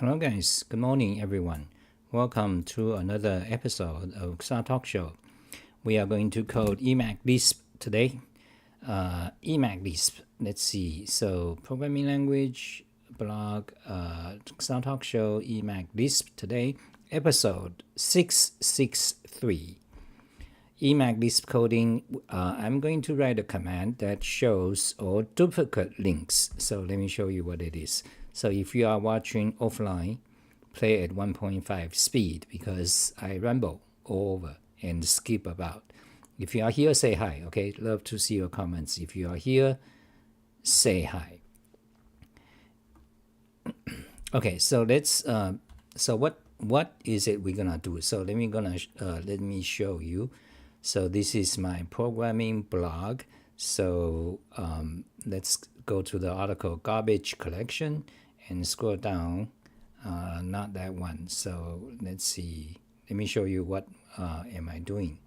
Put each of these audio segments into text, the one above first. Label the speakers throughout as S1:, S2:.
S1: Hello guys, good morning everyone. Welcome to another episode of XR Talk Show. We are going to code emacs lisp today. Emacs lisp, let's see. So programming language, blog, XR Talk Show, emacs lisp today, episode 663. Emacs lisp coding, I'm going to write a command that shows all duplicate links. So let me show you what it is. So if you are watching offline, play at 1.5 speed because I ramble over and skip about. If you are here, say hi, okay? Love to see your comments. If you are here, say hi. Okay, so let's, so what is it we're gonna do? So let me show you. So this is my programming blog. So let's go to the article garbage collection and scroll down. Not that one. So let's see. Let me show you what am I doing.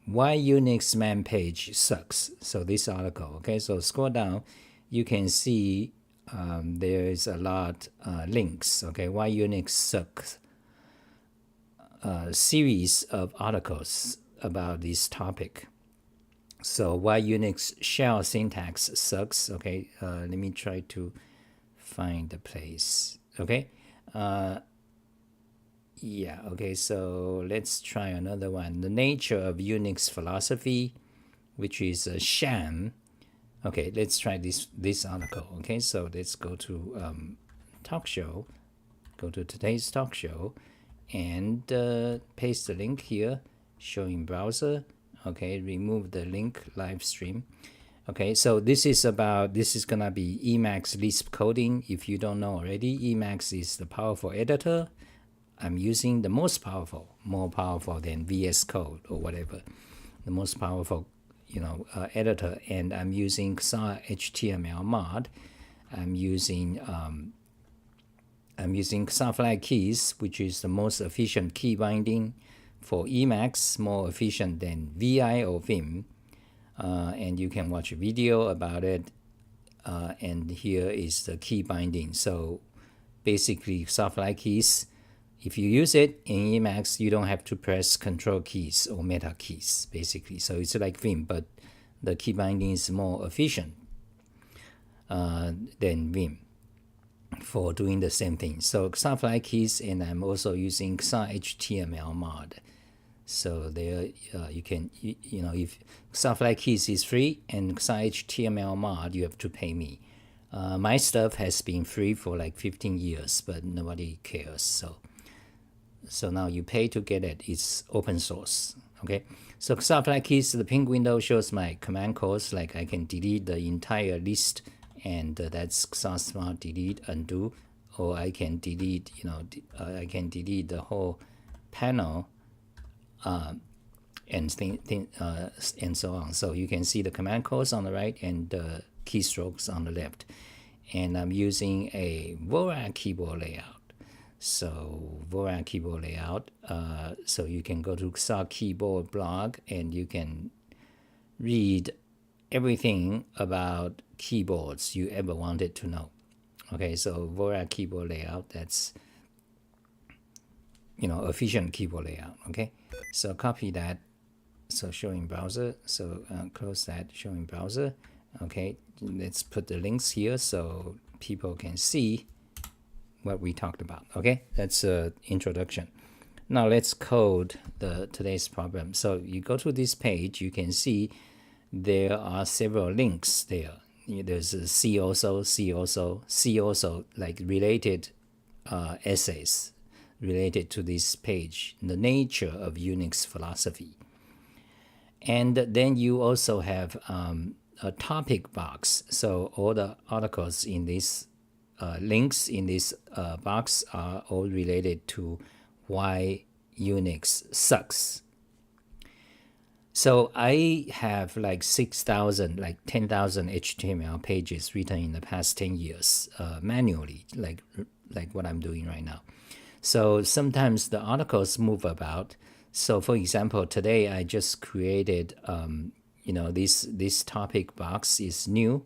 S1: Why Unix man page sucks. So this article. Okay. So scroll down. You can see there is a lot links. Okay. Why Unix sucks. Series of articles about this topic. So why Unix shell syntax sucks. Okay, let me try to find the place. Okay, yeah, okay, so let's try another one. The nature of Unix philosophy, which is a sham. Okay, let's try this article. Okay, so let's go to talk show, go to today's talk show, and paste the link here, showing browser. Okay, remove the link live stream. Okay, so this is gonna be Emacs Lisp coding. If you don't know already, Emacs is the powerful editor. I'm using the most powerful, more powerful than VS Code or whatever, the most powerful, editor. And I'm using XR HTML mod. I'm using XR flag keys, which is the most efficient key binding for Emacs, more efficient than VI or Vim. And you can watch a video about it. And here is the key binding. So basically, XR flag keys, if you use it in Emacs, you don't have to press control keys or meta keys, basically. So it's like Vim, but the key binding is more efficient than Vim for doing the same thing. So XR flag keys, and I'm also using XR HTML mod. So there you can, if XR flag keys is free and XR HTML mod, you have to pay me. My stuff has been free for like 15 years, but nobody cares. So now you pay to get it. It's open source. Okay. So XR flag keys, the pink window shows my command codes. Like I can delete the entire list, and that's XR smart delete undo, or I can delete, I can delete the whole panel. And so on. So you can see the command codes on the right and the keystrokes on the left. And I'm using a Vorak keyboard layout. So Vorak keyboard layout. So you can go to XR keyboard blog and you can read everything about keyboards you ever wanted to know. Okay, so Vorak keyboard layout, that's efficient keyboard layout. Okay, so copy that. So showing browser. So close that. Showing browser. Okay, let's put the links here so people can see what we talked about. Okay, that's an introduction. Now let's code today's problem. So you go to this page, you can see there are several links there. There's a see also, like related essays related to this page, the nature of Unix philosophy. And then you also have a topic box. So all the articles in this links in this box are all related to why Unix sucks. So I have like 6,000, like 10,000 HTML pages written in the past 10 years manually, like what I'm doing right now. So sometimes the articles move about. So for example, today I just created, this topic box is new.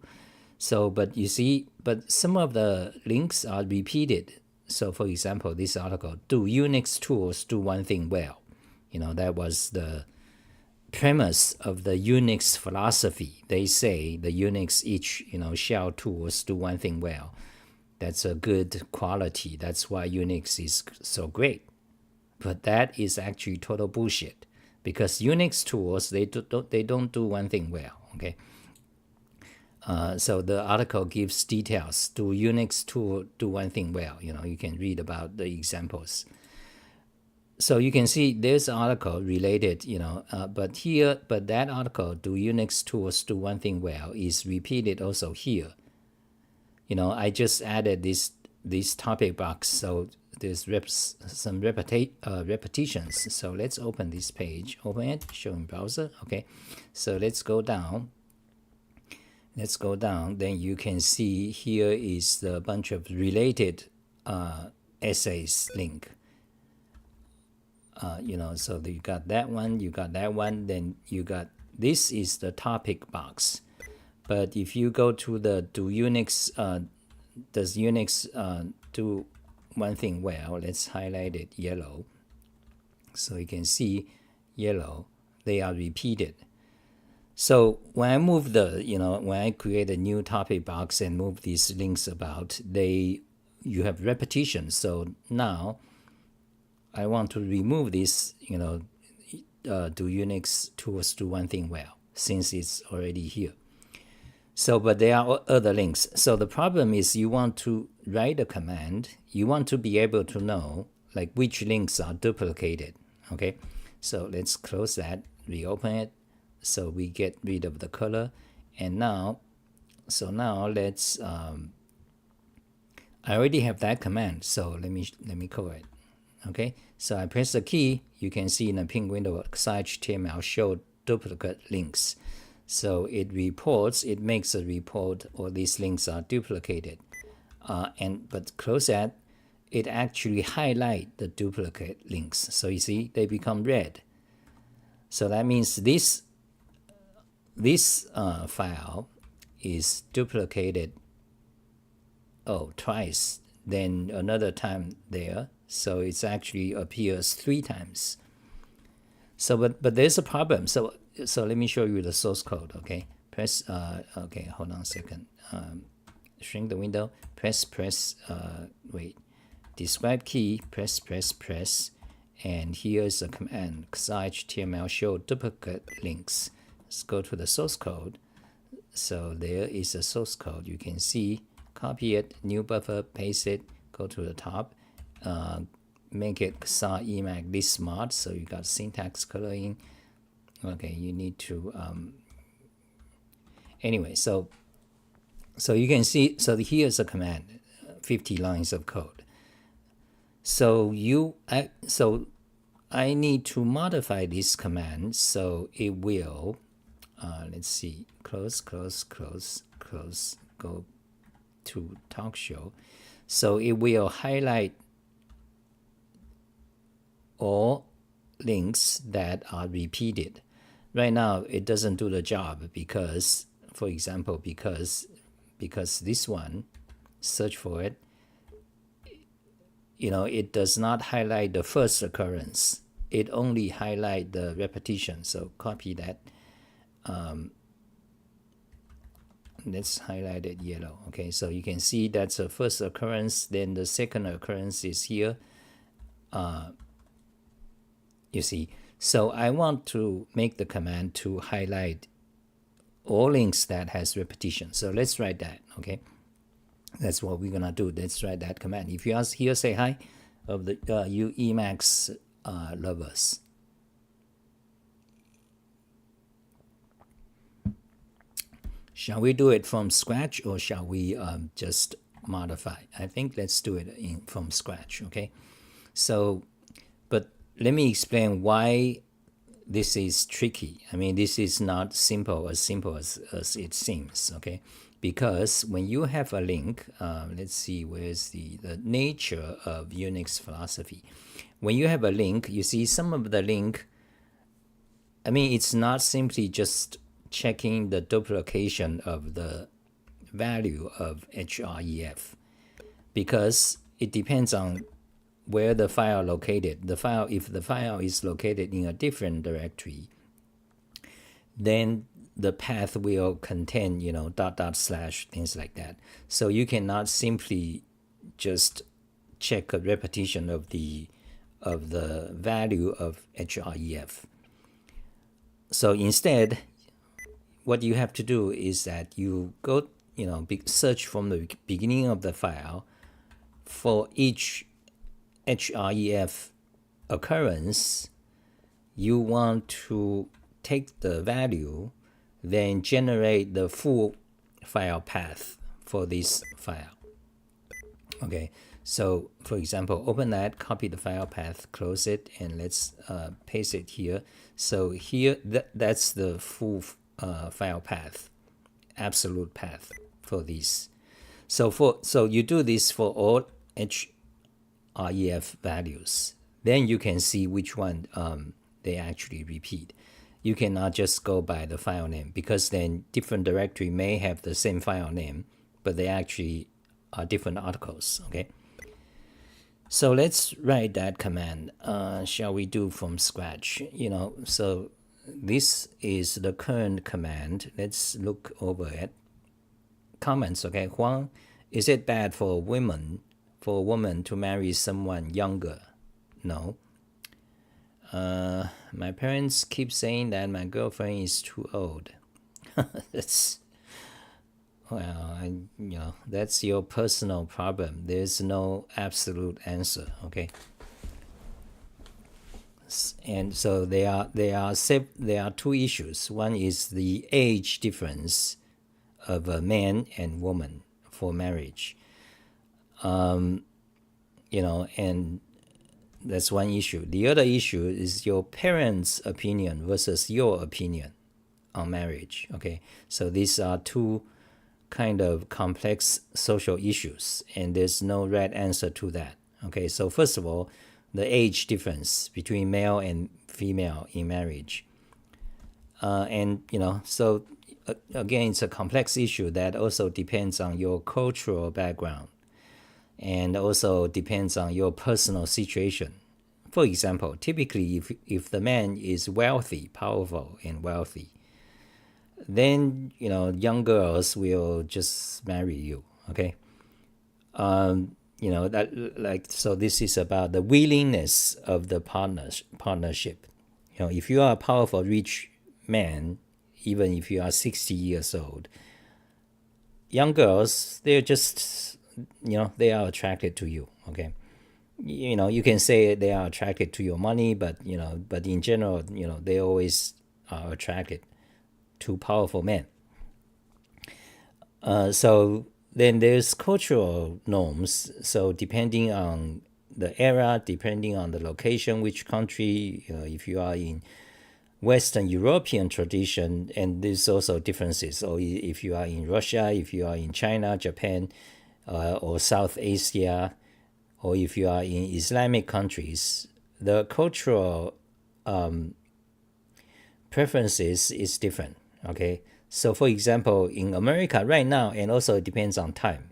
S1: So, but you see, but some of the links are repeated. so for example, this article, do Unix tools do one thing well? That was the premise of the Unix philosophy. They say the Unix each, shell tools do one thing well. That's a good quality. That's why Unix is so great. But that is actually total bullshit, because Unix tools, they don't do one thing well, okay? So the article gives details. Do Unix tool do one thing well? You can read about the examples. So you can see there's an article related, but that article, do Unix tools do one thing well, is repeated also here. I just added this topic box, so there's some repetitions. So let's open this page. Open it, showing browser. Okay, so let's go down. Then you can see here is the bunch of related essays link. So you got that one, then you got, this is the topic box. But if you go to the does Unix do one thing well, let's highlight it yellow. So you can see yellow, they are repeated. So when I move when I create a new topic box and move these links about, you have repetition. So now I want to remove this, do Unix tools do one thing well, since it's already here. So, but there are other links. So the problem is, you want to write a command, you want to be able to know like which links are duplicated, okay? So let's close that, reopen it, so we get rid of the color. And now let's, I already have that command, so let me call it. Okay, so I press the key, you can see in the pink window, html show duplicate links. So it makes a report, or these links are duplicated. But close that, it actually highlight the duplicate links. So you see, they become red. So that means this file is duplicated twice, then another time there. So it actually appears 3 times. So but there's a problem. So let me show you the source code. Okay, press okay, hold on a second. Shrink the window. Press wait. Describe key. Press. And here's a command. html show duplicate links. Let's go to the source code. So there is a source code. You can see. Copy it. New buffer. Paste it. Go to the top. Make it emacs this smart, so you got syntax coloring. Okay, you need to anyway, so you can see, so here's a command, 50 lines of code. So I need to modify this command, so it will let's see, close, go to talk show. So it will highlight all links that are repeated. Right now it doesn't do the job because, for example, because this one, search for it, it does not highlight the first occurrence. It only highlight the repetition. So copy that. Let's highlight it yellow. Okay, so you can see that's the first occurrence, then the second occurrence is here. You see, so I want to make the command to highlight all links that has repetition. So let's write that. Okay, that's what we're gonna do. Let's write that command. If you ask here, say hi of the you Emacs lovers. Shall we do it from scratch, or shall we just modify? I think let's do it from scratch. Okay, so but let me explain why this is tricky. I mean, this is not simple as it seems, okay? Because when you have a link, let's see, where's the nature of Unix philosophy. When you have a link, you see some of the link, I mean, it's not simply just checking the duplication of the value of href, because it depends on where the file located. If the file is located in a different directory, then the path will contain, dot dot slash, things like that. So you cannot simply just check a repetition of the value of href. So instead, what you have to do is that you go, search from the beginning of the file for each href occurrence. You want to take the value, then generate the full file path for this file. Okay, so for example, open that, copy the file path, close it, and let's paste it here. So here, that's the full file path, absolute path for this. So you do this for all href values. Then you can see which one they actually repeat. You cannot just go by the file name, because then different directory may have the same file name, but they actually are different articles. Okay. So let's write that command. Shall we do from scratch? So this is the current command. Let's look over it. Comments. Okay, Huang, is it bad for a woman to marry someone younger? No. My parents keep saying that my girlfriend is too old. That's that's your personal problem. There's no absolute answer. Okay. And so there are two issues. One is the age difference of a man and woman for marriage. And that's one issue. The other issue is your parents' opinion versus your opinion on marriage. Okay, so these are two kind of complex social issues, and there's no right answer to that. Okay, so first of all, the age difference between male and female in marriage. So again, it's a complex issue that also depends on your cultural background, and also depends on your personal situation. For example, typically if the man is wealthy, powerful and wealthy, then young girls will just marry you. Okay. So this is about the willingness of the partnership. If you are a powerful, rich man, even if you are 60 years old, young girls, they're just, they are attracted to you. Okay. You can say they are attracted to your money, but in general, they always are attracted to powerful men. So then there's cultural norms. So depending on the era, depending on the location, which country, if you are in Western European tradition, and there's also differences. Or if you are in Russia, if you are in China, Japan, or South Asia, or if you are in Islamic countries, the cultural preferences is different. Okay, so for example, in America right now, and also it depends on time.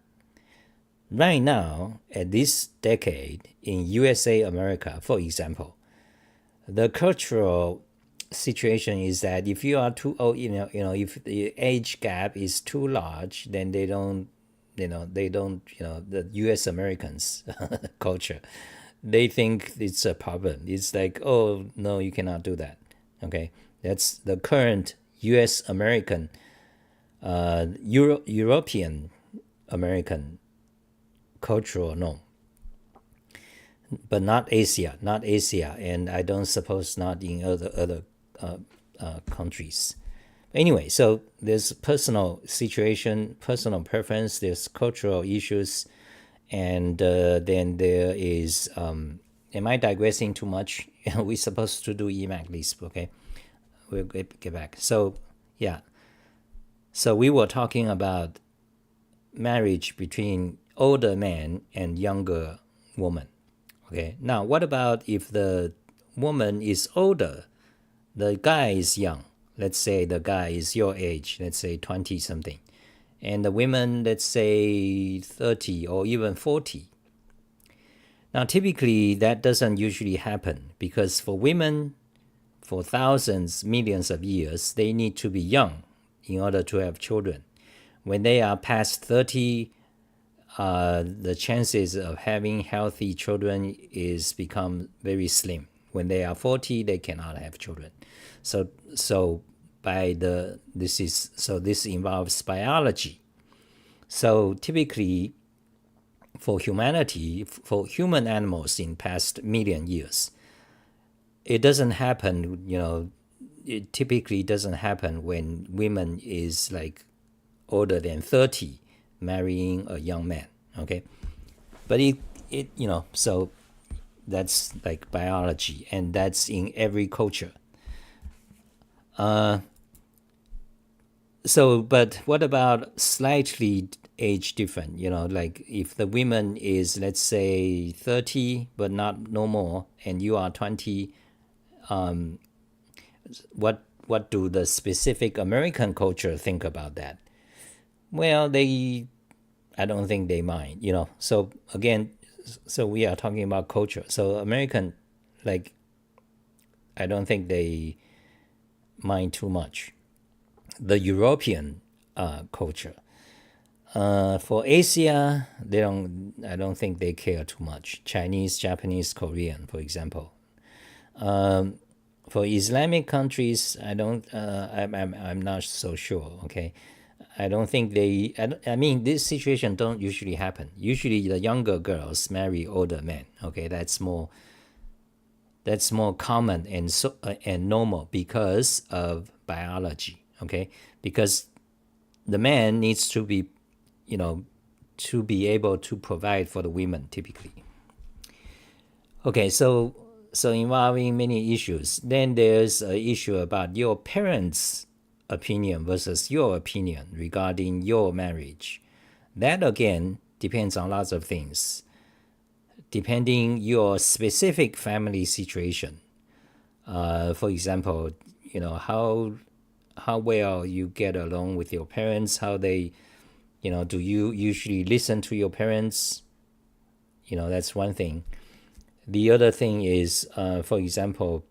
S1: Right now, at this decade in USA, America, for example, the cultural situation is that if you are too old, if the age gap is too large, then they don't, the US Americans culture, they think it's a problem. It's like, oh no, you cannot do that. Okay, that's the current US American, European American cultural norm, but not Asia, and I don't suppose not in other countries. Anyway, so there's personal situation, personal preference, there's cultural issues, and then there is, am I digressing too much? We're supposed to do emacs lisp, okay? We'll get back. So, yeah. So we were talking about marriage between older man and younger woman. Okay. Now, what about if the woman is older, the guy is young? Let's say the guy is your age, let's say 20 something, and the women, let's say 30 or even 40. Now, typically, that doesn't usually happen because for women, for thousands, millions of years, they need to be young in order to have children. When they are past 30, the chances of having healthy children is become very slim. When they are 40, they cannot have children. So this involves biology. So typically, for humanity, for human animals in past million years, it doesn't happen. It typically doesn't happen when women is like older than 30 marrying a young man. Okay, but so that's like biology, and that's in every culture. But what about slightly age different? Like if the woman is, let's say, 30 but no more, and you are 20, what do the specific American culture think about that? Well, I don't think they mind. So again, so we are talking about culture. So American, like, I don't think they mind too much. The European culture. For Asia, I don't think they care too much. Chinese, Japanese, Korean, for example. For Islamic countries, I'm not so sure. Okay, I don't think this situation don't usually happen. Usually, the younger girls marry older men. Okay, that's more common and normal because of biology. Okay, because the man needs to be, to be able to provide for the women typically. Okay, so involving many issues. Then there's an issue about your parents' opinion versus your opinion regarding your marriage. That again depends on lots of things, depending your specific family situation. For example, how well you get along with your parents, how they, do you usually listen to your parents? That's one thing. The other thing is, for example,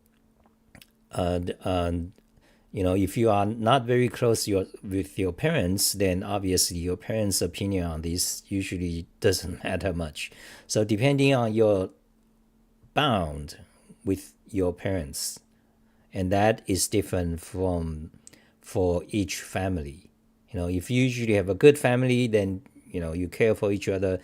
S1: if you are not very close with your parents, then obviously your parents' opinion on this usually doesn't matter much. So depending on your bond with your parents, and that is different for each family. If you usually have a good family, then you care for each other.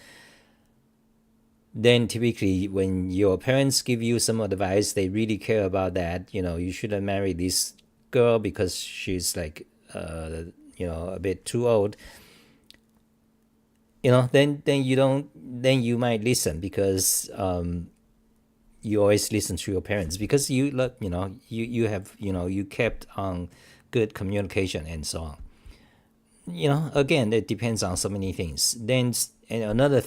S1: Then typically when your parents give you some advice, they really care about that. You shouldn't marry this girl because she's like a bit too old. Then you might listen because you always listen to your parents because you have you kept on good communication and so on. Again, it depends on so many things. Then and another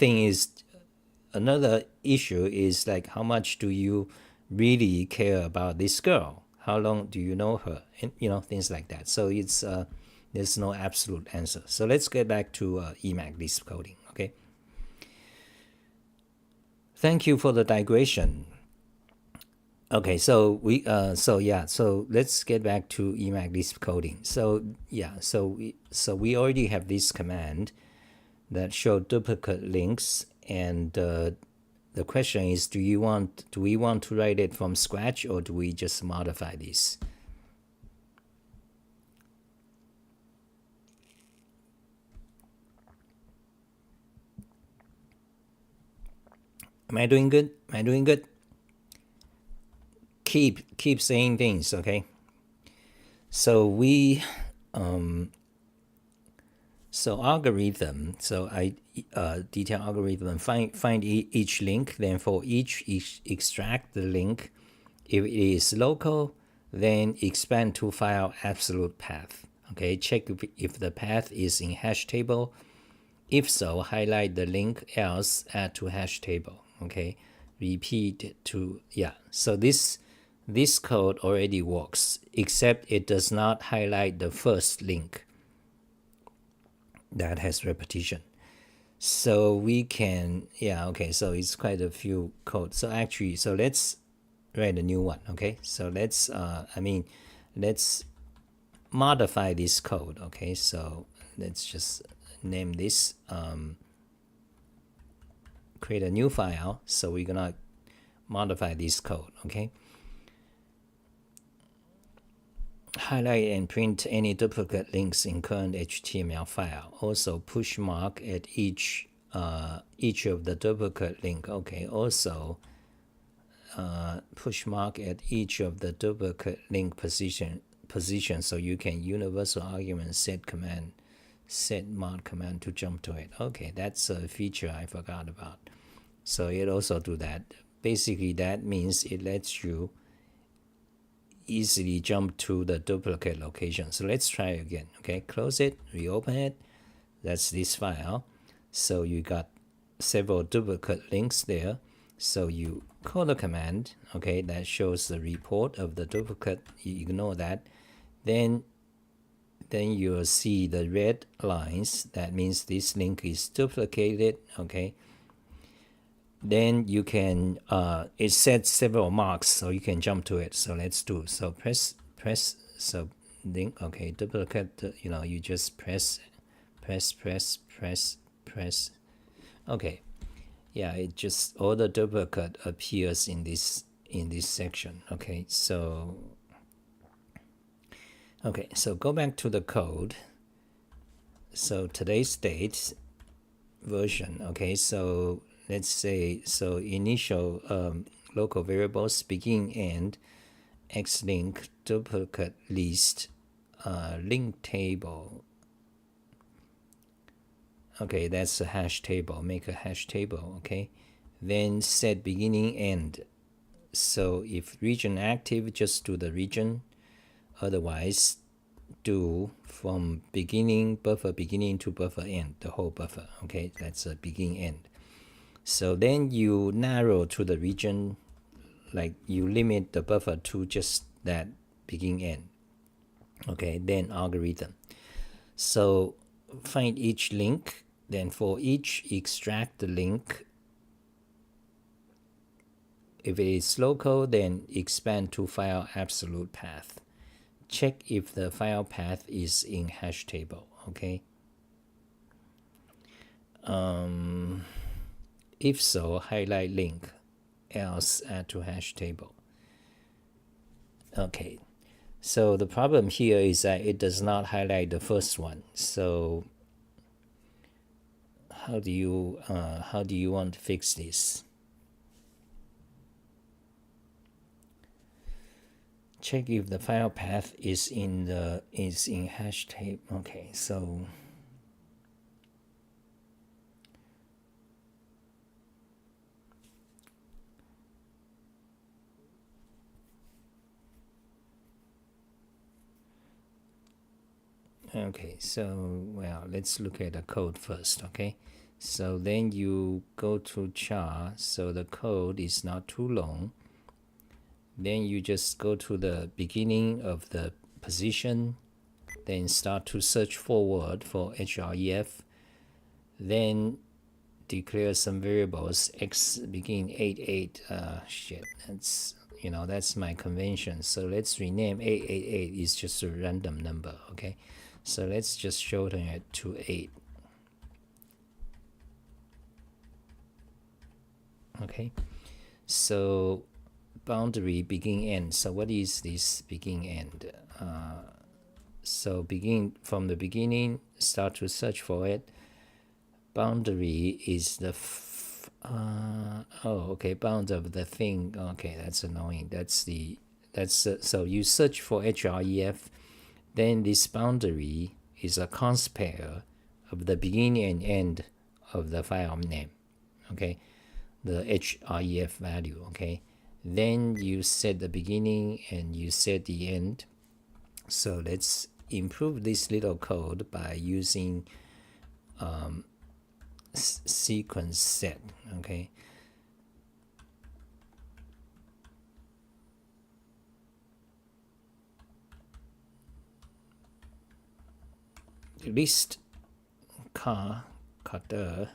S1: issue is like, how much do you really care about this girl? How long do you know her? And things like that. So it's there's no absolute answer. So let's get back to Emacs Lisp coding. Okay. Thank you for the digression. Okay, so so let's get back to Emacs Lisp coding. So we already have this command that show duplicate links, and the question is, do we want to write it from scratch, or do we just modify this? Am I doing good? Keep saying things, okay? So we algorithm. So I detail algorithm. Find each link. Then for each extract the link. If it is local, then expand to file absolute path. Okay. Check if the path is in hash table. If so, highlight the link. Else, add to hash table. Okay. Repeat to So this code already works, except it does not highlight the first link that has repetition. So we can, yeah, okay, so it's quite a few code. So actually, so let's write a new one, okay? So let's, let's modify this code, okay? So let's just name this, create a new file. So we're gonna modify this code, okay? Highlight and print any duplicate links in current HTML file. Also push mark at each of the duplicate link. Okay. Also push mark at each of the duplicate link position. So you can universal argument set mod command to jump to it. Okay, that's a feature I forgot about. So it also do that. Basically, that means it lets you easily jump to the duplicate location. So let's try again. Okay, close it, reopen it. That's this file. So you got several duplicate links there. So you call the command, okay, that shows the report of the duplicate. You ignore that. Then you'll see the red lines. That means this link is duplicated, okay. Then you can, it sets several marks, so you can jump to it. So let's do, so press, so link, okay, duplicate, you just press. Okay, yeah, it just, all the duplicate appears in this section, okay. So go back to the code. So today's date version, okay, so let's say, so initial local variables begin end xlink duplicate list link table. Okay, that's a hash table. Make a hash table, okay. Then set beginning end. So if region active, just do the region. Otherwise, do from buffer beginning to buffer end, the whole buffer. Okay, that's a begin end. So then you narrow to the region, like you limit the buffer to just that begin end. Okay, then algorithm. So find each link, then for each extract the link. If it is local, then expand to file absolute path. Check if the file path is in hash table, okay? If so, highlight link, else add to hash table. Okay, so the problem here is that it does not highlight the first one. So how do you want to fix this? Check if the file path is in hash table. Okay, so well, let's look at the code first, okay? So then you go to char, so the code is not too long. Then you just go to the beginning of the position, then start to search forward for href, then declare some variables, x begin 88, shit, that's my convention. So let's rename 888 is just a random number, okay? So let's just shorten it to 8. Okay, so boundary begin end. So what is this begin end? So begin from the beginning, start to search for it. Boundary is the bound of the thing. Okay, that's annoying. So you search for href, then this boundary is a const pair of the beginning and end of the file name. Okay, the href value. Okay, then you set the beginning and you set the end. So let's improve this little code by using sequence set. Okay, list car cutter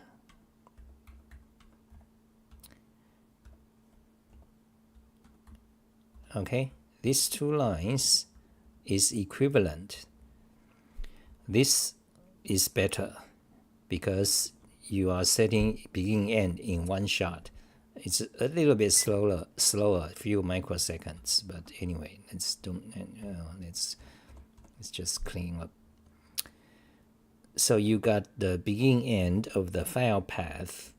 S1: Okay, these two lines is equivalent. This is better because you are setting begin end in one shot. It's a little bit slower, a few microseconds. But anyway, let's just clean up. So you got the begin end of the file path.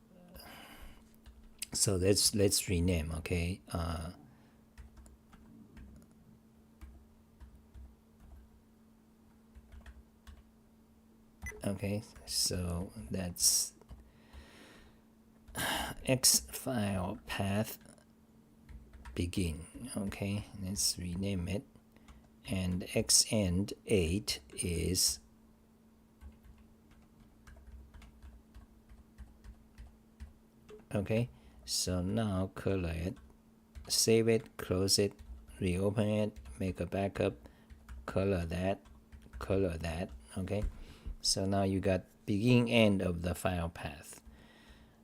S1: So let's rename. Okay. Okay. So that's X file path begin. Okay, let's rename it. And X end 8 is okay. So now color it, save it, close it, reopen it, make a backup, color that. Okay, so now you got begin end of the file path.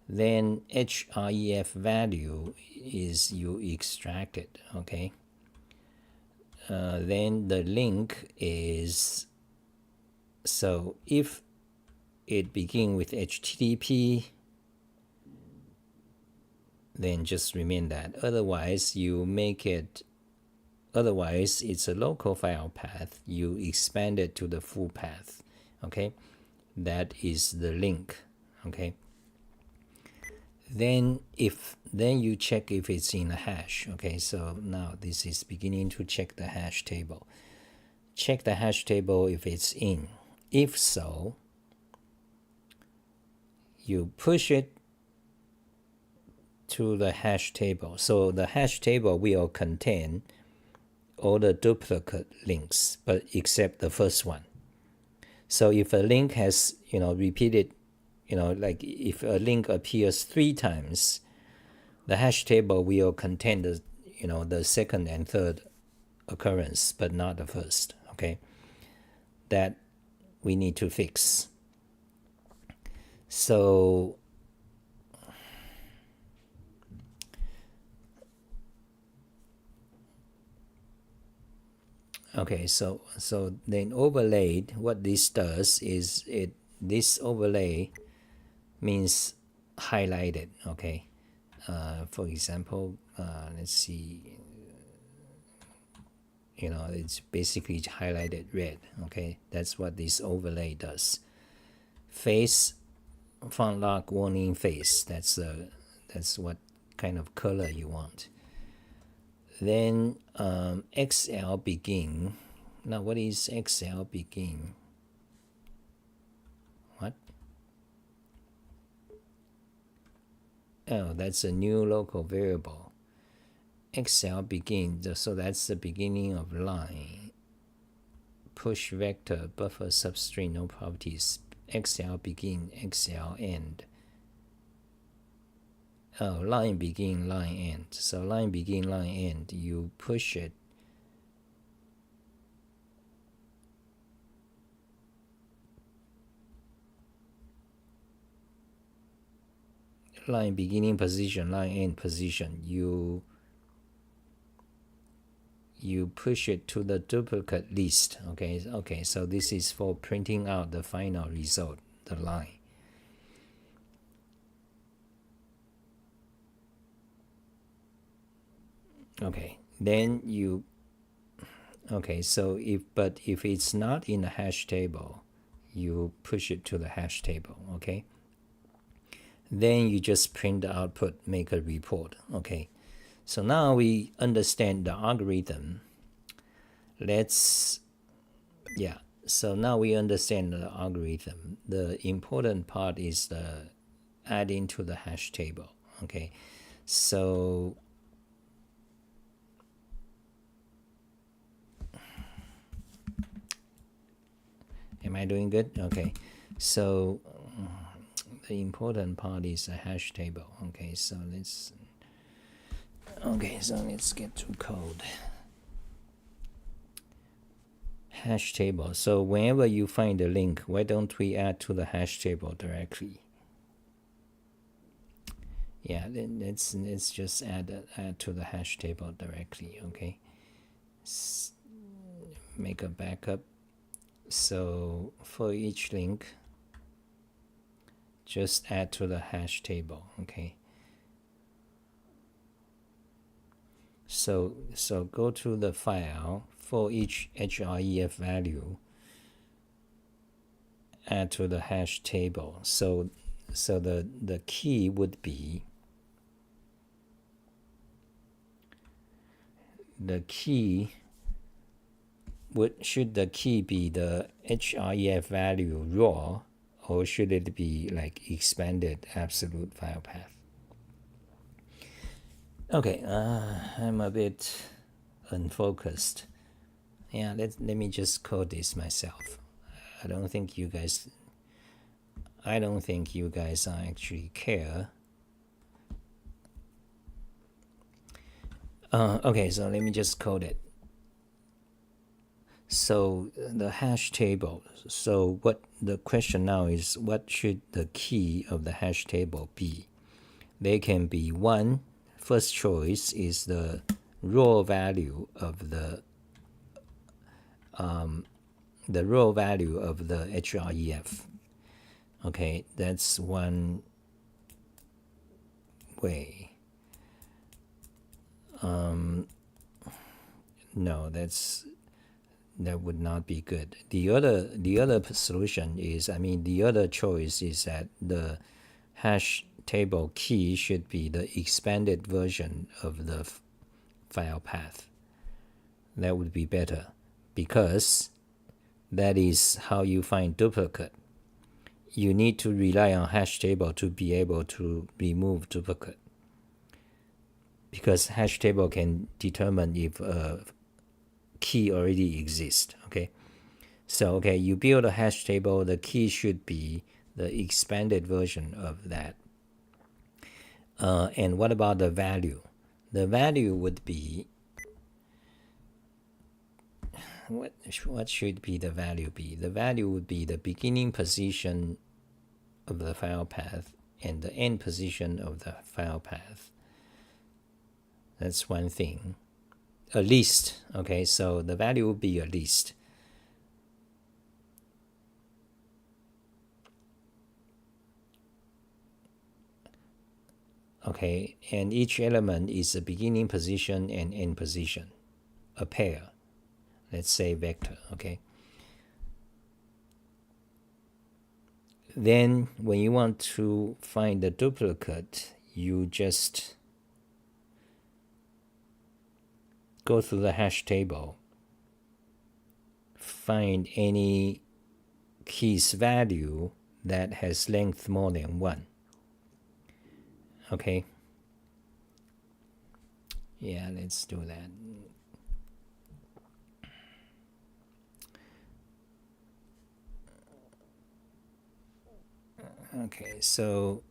S1: Then href value is you extract it. Okay, then the link is, so if it begin with http, then just remain that. Otherwise you make it, otherwise it's a local file path, you expand it to the full path. Okay, that is the link. Okay, then you check if it's in a hash. Okay, so now this is beginning to check the hash table. Check the hash table if it's in. If so, you push it to the hash table. So the hash table will contain all the duplicate links, but except the first one. So if a link has, repeated, like if a link appears 3 times, the hash table will contain the, the second and third occurrence, but not the first. Okay, that we need to fix. So okay, so then overlaid, what this does is this overlay means highlighted. Okay, for example, let's see, it's basically highlighted red. Okay, that's what this overlay does. Face, font lock warning face, that's what kind of color you want. Then XL begin. Now what is XL begin? What? Oh, that's a new local variable. XL begin, so that's the beginning of line. Push vector, buffer substring, no properties. XL begin, XL end. Oh, line begin, line end. So line begin, line end, you push it. Line beginning position, line end position, you push it to the duplicate list. Okay, so this is for printing out the final result, the line. Okay, then you, okay, so if it's not in the hash table, you push it to the hash table. Okay, then you just print the output, make a report. Okay, so now we understand the algorithm. So now we understand the algorithm. The important part is the adding to the hash table. Okay, so am I doing good? Okay, so the important part is a hash table. Okay, so let's get to code. Hash table. So whenever you find a link, why don't we add to the hash table directly? Yeah, then let's just add to the hash table directly. Okay, make a backup. So for each link, just add to the hash table. Okay. So go to the file for each href value, add to the hash table. So the key would be should the key be the href value raw, or should it be like expanded absolute file path? Okay, I'm a bit unfocused. Yeah, let me just code this myself. I don't think you guys actually care. Okay, so let me just code it. So the hash table. So what the question now is, what should the key of the hash table be? They can be one. First choice is the raw value of the raw value of the href. Okay, that's one way. No, that would not be good. The other solution is, the other choice is that the hash table key should be the expanded version of the file path. That would be better, because that is how you find duplicate. You need to rely on hash table to be able to remove duplicate, because hash table can determine if a key already exists. Okay, so you build a hash table, the key should be the expanded version of that. And what about the value? The value would be, what should be the value be? The value would be the beginning position of the file path and the end position of the file path. That's one thing. A list. Okay, so the value would be a list. Okay, and each element is a beginning position and end position, a pair. Let's say vector. Okay. Then when you want to find the duplicate, you just go through the hash table, find any key's value that has length more than 1. Okay. Yeah, let's do that. Okay, so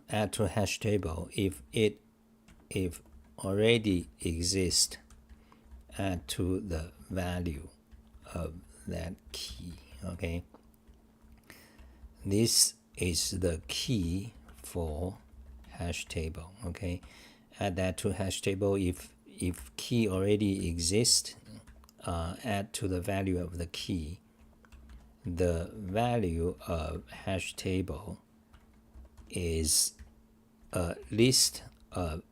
S1: add to hash table. If already exists, add to the value of that key. Okay, this is the key for hash table. Okay, add that to hash table. If key already exists, add to the value of the key. The value of hash table is a list of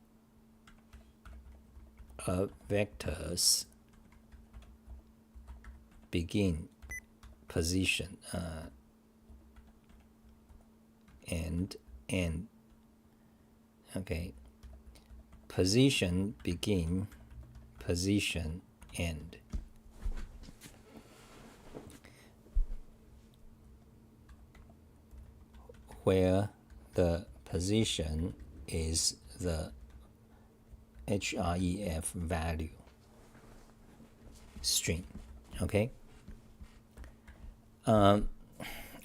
S1: vectors begin position and end. Okay, position begin, position end. Where the position is the href value string. Okay.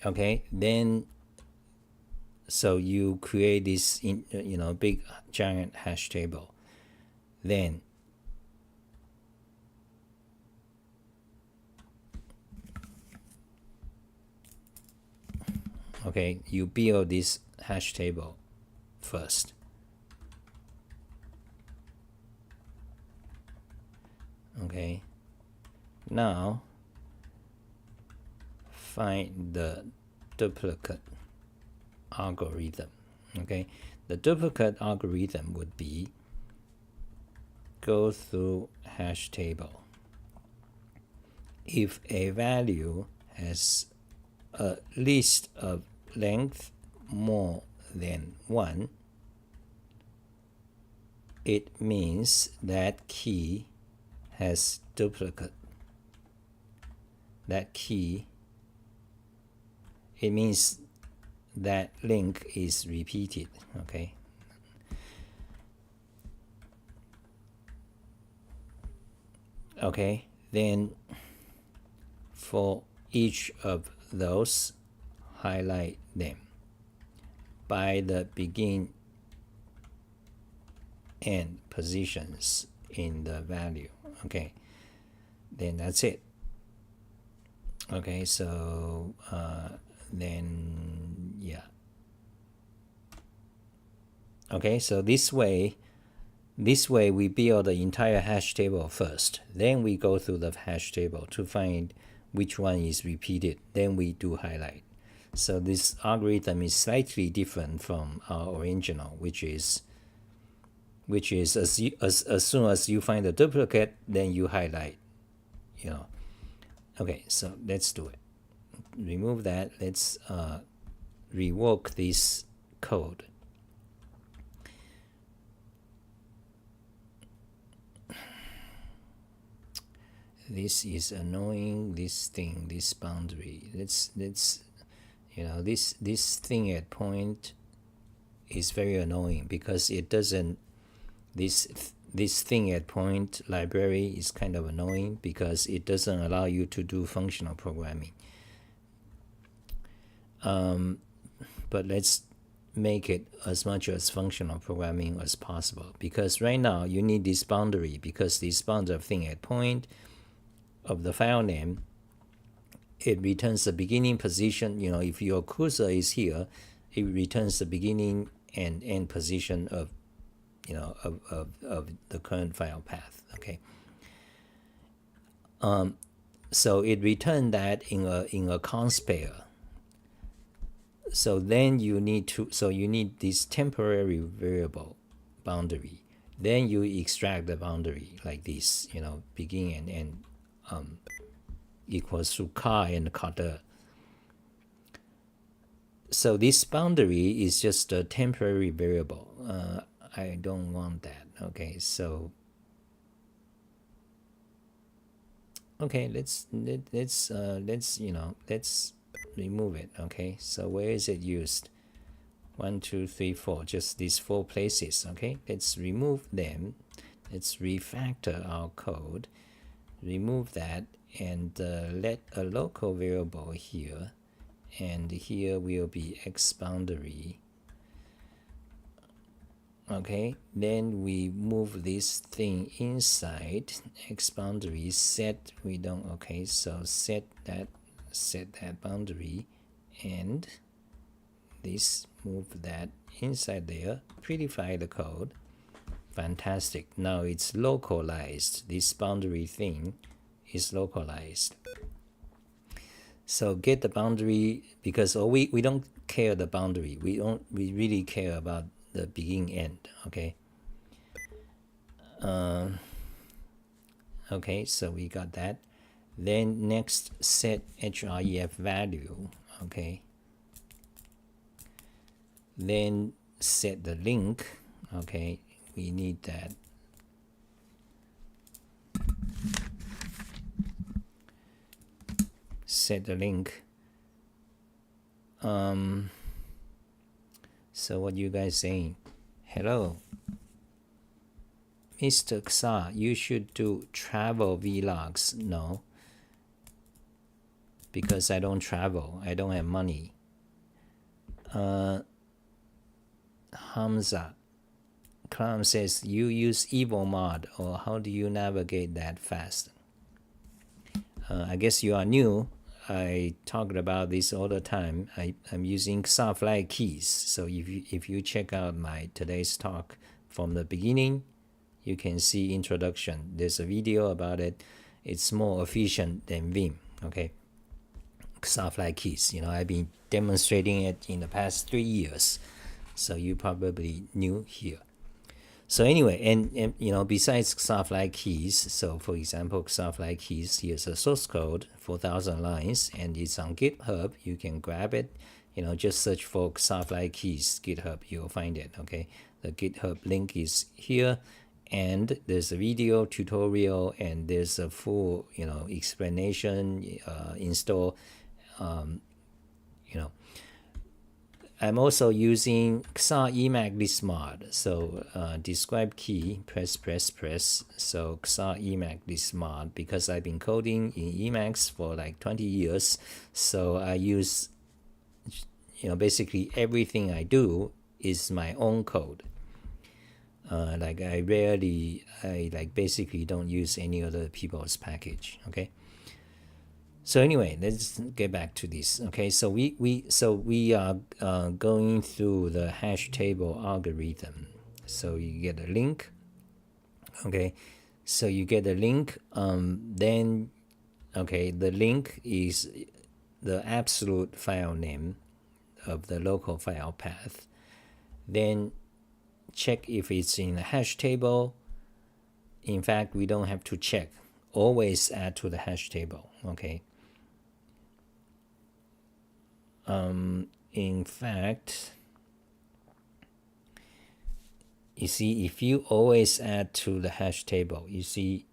S1: Okay. Then, so you create this big giant hash table. Then okay, you build this hash table first. Okay, now find the duplicate algorithm. Okay, the duplicate algorithm would be go through hash table. If a value has a list of length more than 1, it means that key has duplicate. That key, it means that link is repeated. Okay. Okay, then for each of those, highlight them by the begin end positions in the value. Okay, then that's it. Okay, so then yeah. Okay, so this way we build the entire hash table first. Then we go through the hash table to find which one is repeated. Then we do highlight. So this algorithm is slightly different from our original, which is as soon as you find the duplicate, then you highlight. Okay, so let's do it. Remove that. Let's rework this code. This is annoying. This boundary. Let's this thing at point is very annoying because it doesn't. This thing at point library is kind of annoying because it doesn't allow you to do functional programming. But let's make it as much as functional programming as possible, because right now you need this boundary, because this boundary thing at point of the file name, it returns the beginning position. If your cursor is here, it returns the beginning and end position of the current file path. Okay. So it returned that in a const pair. So then you need this temporary variable boundary. Then you extract the boundary like this, begin and end equals to car and cutter. So this boundary is just a temporary variable. I don't want that. Okay, so okay, let's remove it. Okay, so where is it used? 1, 2, 3, 4, just these 4 places. Okay, let's remove them. Let's refactor our code, remove that, and let a local variable here, and here will be x boundary. Okay, then we move this thing inside x boundary, set, we don't, okay, so set that boundary, and this, move that inside there, prettify the code. Fantastic. Now it's localized. This boundary thing is localized. So get the boundary, because we don't care the boundary. We really care about the begin end. Okay. Okay, so we got that. Then next, set href value. Okay. Then set the link. Okay, we need that. Set the link. So what you guys saying? Hello, Mr. Xa, you should do travel vlogs. No, because I don't travel. I don't have money. Hamza, Clown says you use Evo mod, or how do you navigate that fast? I guess you are new. I talked about this all the time. I'm using Xafly keys. So if you check out my today's talk from the beginning, you can see introduction. There's a video about it. It's more efficient than Vim. Okay, Xafly keys. I've been demonstrating it in the past 3 years. So you probably new here. So anyway, and besides Xafly keys, so for example, Xafly keys, here's a source code, 4,000 lines, and it's on GitHub. You can grab it. Just search for Xafly keys, GitHub, you'll find it. Okay, the GitHub link is here, and there's a video tutorial, and there's a full explanation, install. I'm also using Xa emacs lisp mod. So describe key, press. So Xa emacs lisp mod, because I've been coding in Emacs for like 20 years. So I use, basically everything I do is my own code. Like I basically don't use any other people's package. Okay. So anyway, let's get back to this. Okay, so we are going through the hash table algorithm. So you get a link. Okay, so you get a link. Then, okay, the link is the absolute file name of the local file path. Then check if it's in the hash table. In fact, we don't have to check. Always add to the hash table. Okay. In fact, you see, if you always add to the hash table, you see,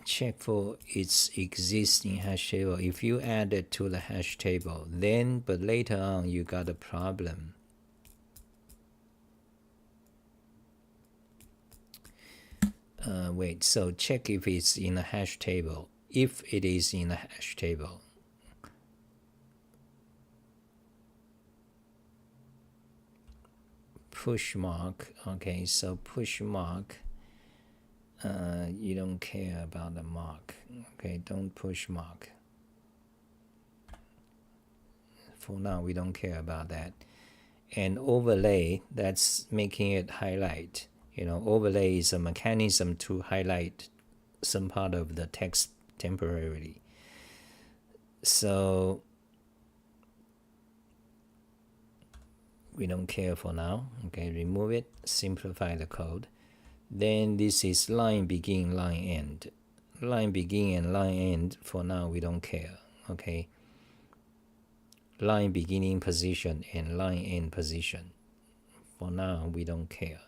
S1: check for its existing hash table. If you add it to the hash table, then, but later on, you got a problem. Wait, so check if it's in a hash table. If it is in a hash table, push mark. Okay, so push mark. You don't care about the mark. Okay, don't push mark. For now, we don't care about that. And overlay, that's making it highlight. Overlay is a mechanism to highlight some part of the text temporarily. So we don't care for now. Okay, remove it, simplify the code. Then this is line begin, line end. Line begin and line end, for now we don't care. Okay, line beginning position and line end position, for now we don't care.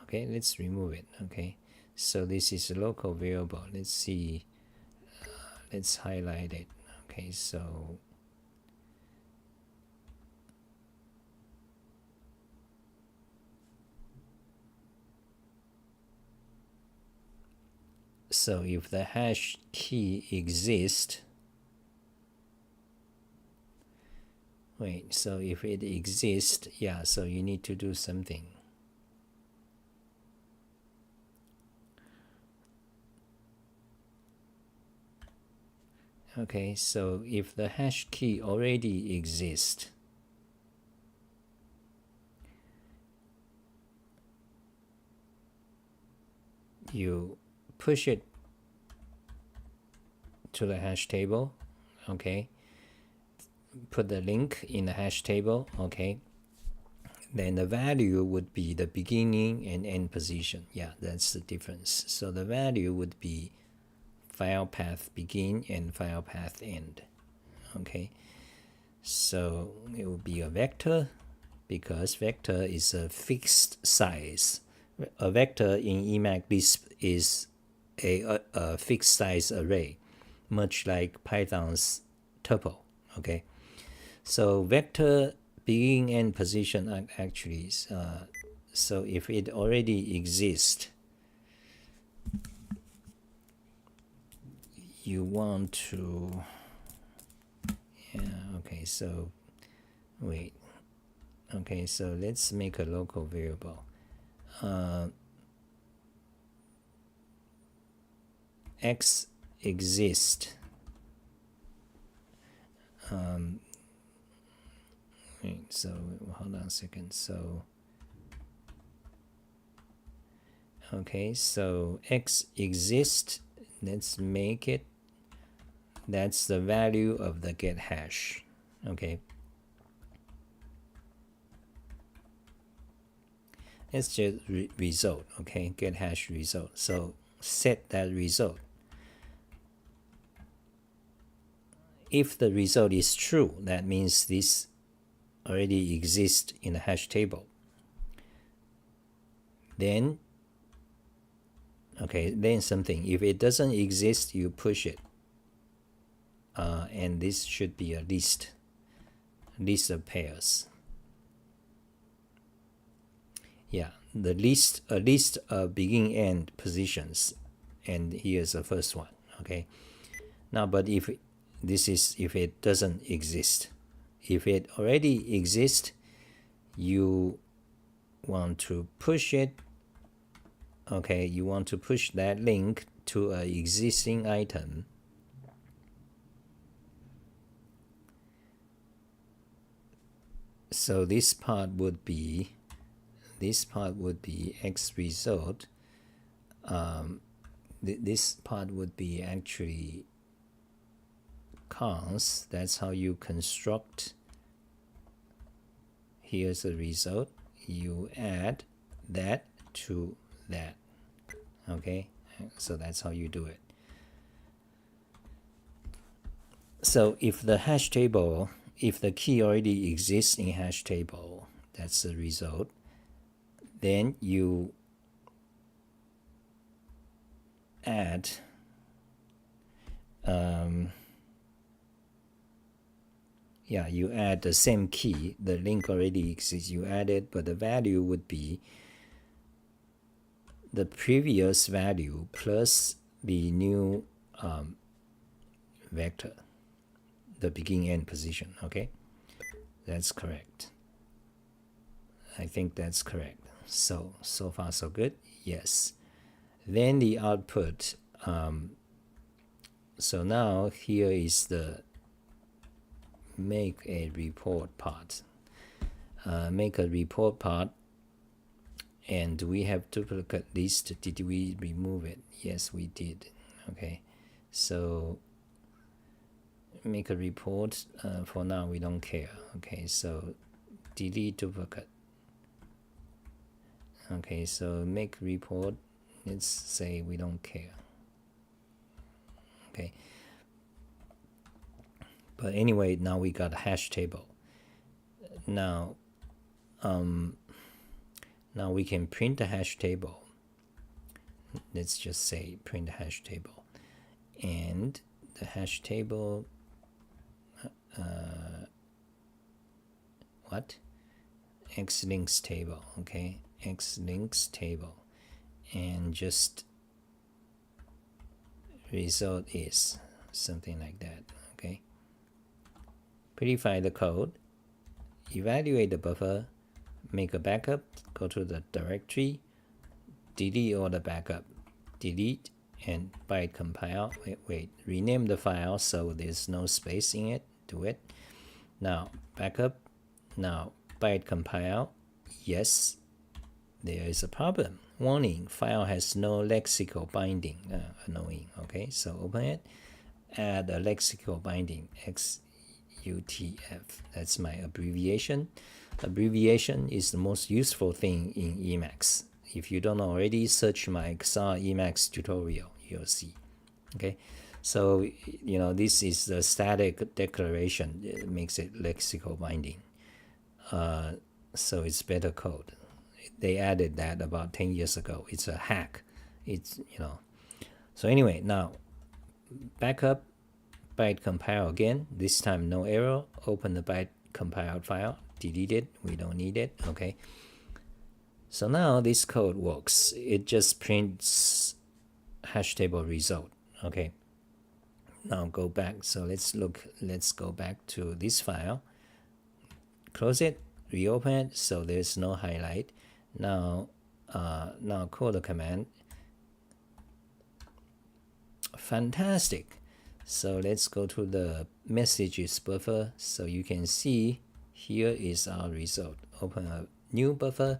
S1: Okay, let's remove it. Okay, so this is a local variable. Let's see, let's highlight it. Okay, so if the hash key exists, wait, so if it exists, yeah, so you need to do something. Okay, so if the hash key already exists, you push it to the hash table. Okay, put the link in the hash table. Okay, then the value would be the beginning and end position. Yeah, that's the difference. So the value would be file path begin and file path end. Okay, so it will be a vector, because vector is a fixed size A vector in Emacs Lisp is a fixed size array, much like Python's tuple. Okay, so vector beginning and position actually. So if it already exists, you want to. Yeah. Okay. So wait. Okay. So let's make a local variable. X exist. Wait, so hold on a second. So okay, so X exist. Let's make it. That's the value of the get hash. Okay. Let's just result. Okay, get hash result. So set that result. If the result is true, that means this already exists in the hash table. Then, okay, then something. If it doesn't exist, you push it. And this should be a list of pairs. Yeah, a list of beginning end positions, and here's the first one. Okay. Now, but if it doesn't exist, if it already exists, you want to push it. Okay, you want to push that link to an existing item. So this part would be X result. This part would be actually cons. That's how you construct. Here's the result. You add that to that. Okay, so that's how you do it. So if the hash table, if the key already exists in hash table, that's the result. Then you add you add the same key. The link already exists. You add it, but the value would be the previous value plus the new vector, the beginning end position. Okay, that's correct. I think that's correct. So far so good. Yes. Then the output. So now here is the make a report part. Make a report part. And we have duplicate list. Did we remove it? Yes, we did. Okay. So make a report. For now, we don't care. Okay. So delete duplicate. Okay. So make report. Let's say we don't care. Okay. But anyway, now we got a hash table. Now we can print the hash table. Let's just say print the hash table. And the hash table, what? Xlinks table, okay? Xlinks table. And just result is something like that, okay? Prettify the code, evaluate the buffer, make a backup, go to the directory, delete all the backup, delete, and byte compile. Wait, rename the file so there's no space in it. Do it. Now backup. Now byte compile. Yes, there is a problem. Warning: file has no lexical binding. Annoying. Okay, so open it. Add a lexical binding. XUTF. That's my abbreviation. Abbreviation is the most useful thing in Emacs. If you don't already, search my XR Emacs tutorial. You'll see. Okay, so this is the static declaration. It makes it lexical binding. So it's better code. They added that about 10 years ago. It's a hack. It's, So anyway, now back up, byte compile again. This time no error. Open the byte compiled file. Delete it. We don't need it. Okay. So now this code works. It just prints hash table result. Okay. Now go back. So let's go back to this file. Close it, reopen it, so there's no highlight. Now call the command. Fantastic. So let's go to the messages buffer. So you can see here is our result. Open a new buffer.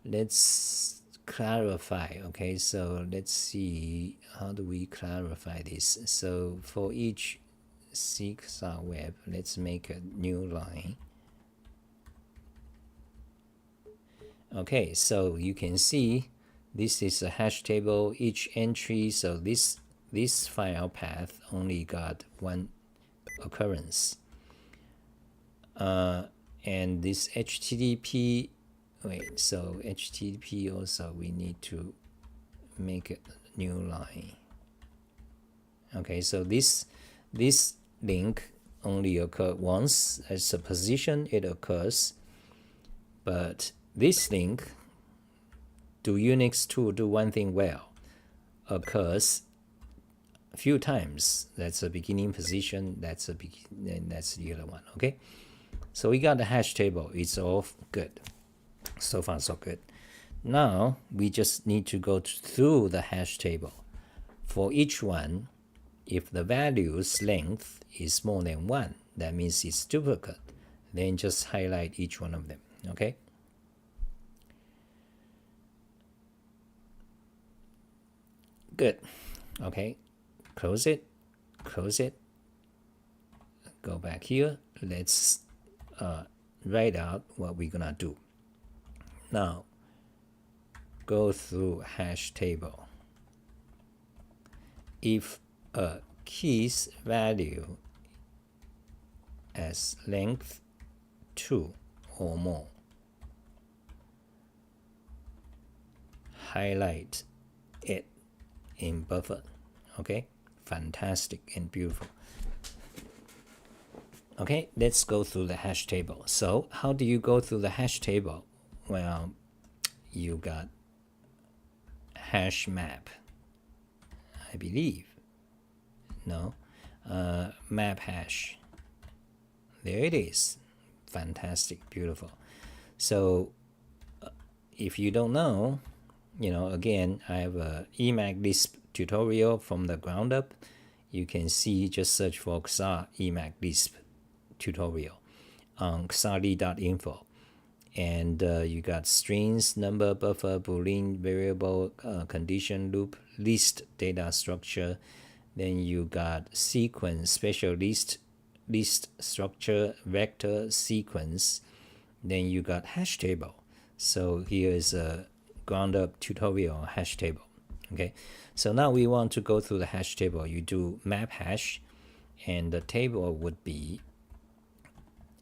S1: Let's clarify. Okay, so let's see how do we clarify this. So for each CXR web, let's make a new line. Okay, so you can see this is a hash table, each entry. So this file path only got one occurrence. And this HTTP, so HTTP also we need to make a new line. Okay, so this link only occurs once. As a position, it occurs. But this link, do Unix 2 do one thing well, occurs a few times. That's a beginning position, that's the other one. Okay, so we got the hash table. It's all good. So far so good. Now we just need to go through the hash table. For each one, if the value's length is more than 1, that means it's duplicate. Then just highlight each one of them. Okay. Good. Okay. Close it. Go back here. Let's write out what we're gonna do. Now go through hash table. If a key's value as length 2 or more, highlight it in buffer. Okay, fantastic and beautiful. Okay, let's go through the hash table. So how do you go through the hash table? Well, you got hash map, I believe. No, map hash. There it is. Fantastic, beautiful. So if you don't know, again, I have a emacs lisp tutorial from the ground up. You can see, just search for XR emacs lisp tutorial on xrli.info. And you got strings, number, buffer, boolean, variable, condition, loop, list, data structure. Then you got sequence, special list structure, vector, sequence. Then you got hash table. So here is a ground up tutorial on hash table. Okay, so now we want to go through the hash table. You do map hash, and the table would be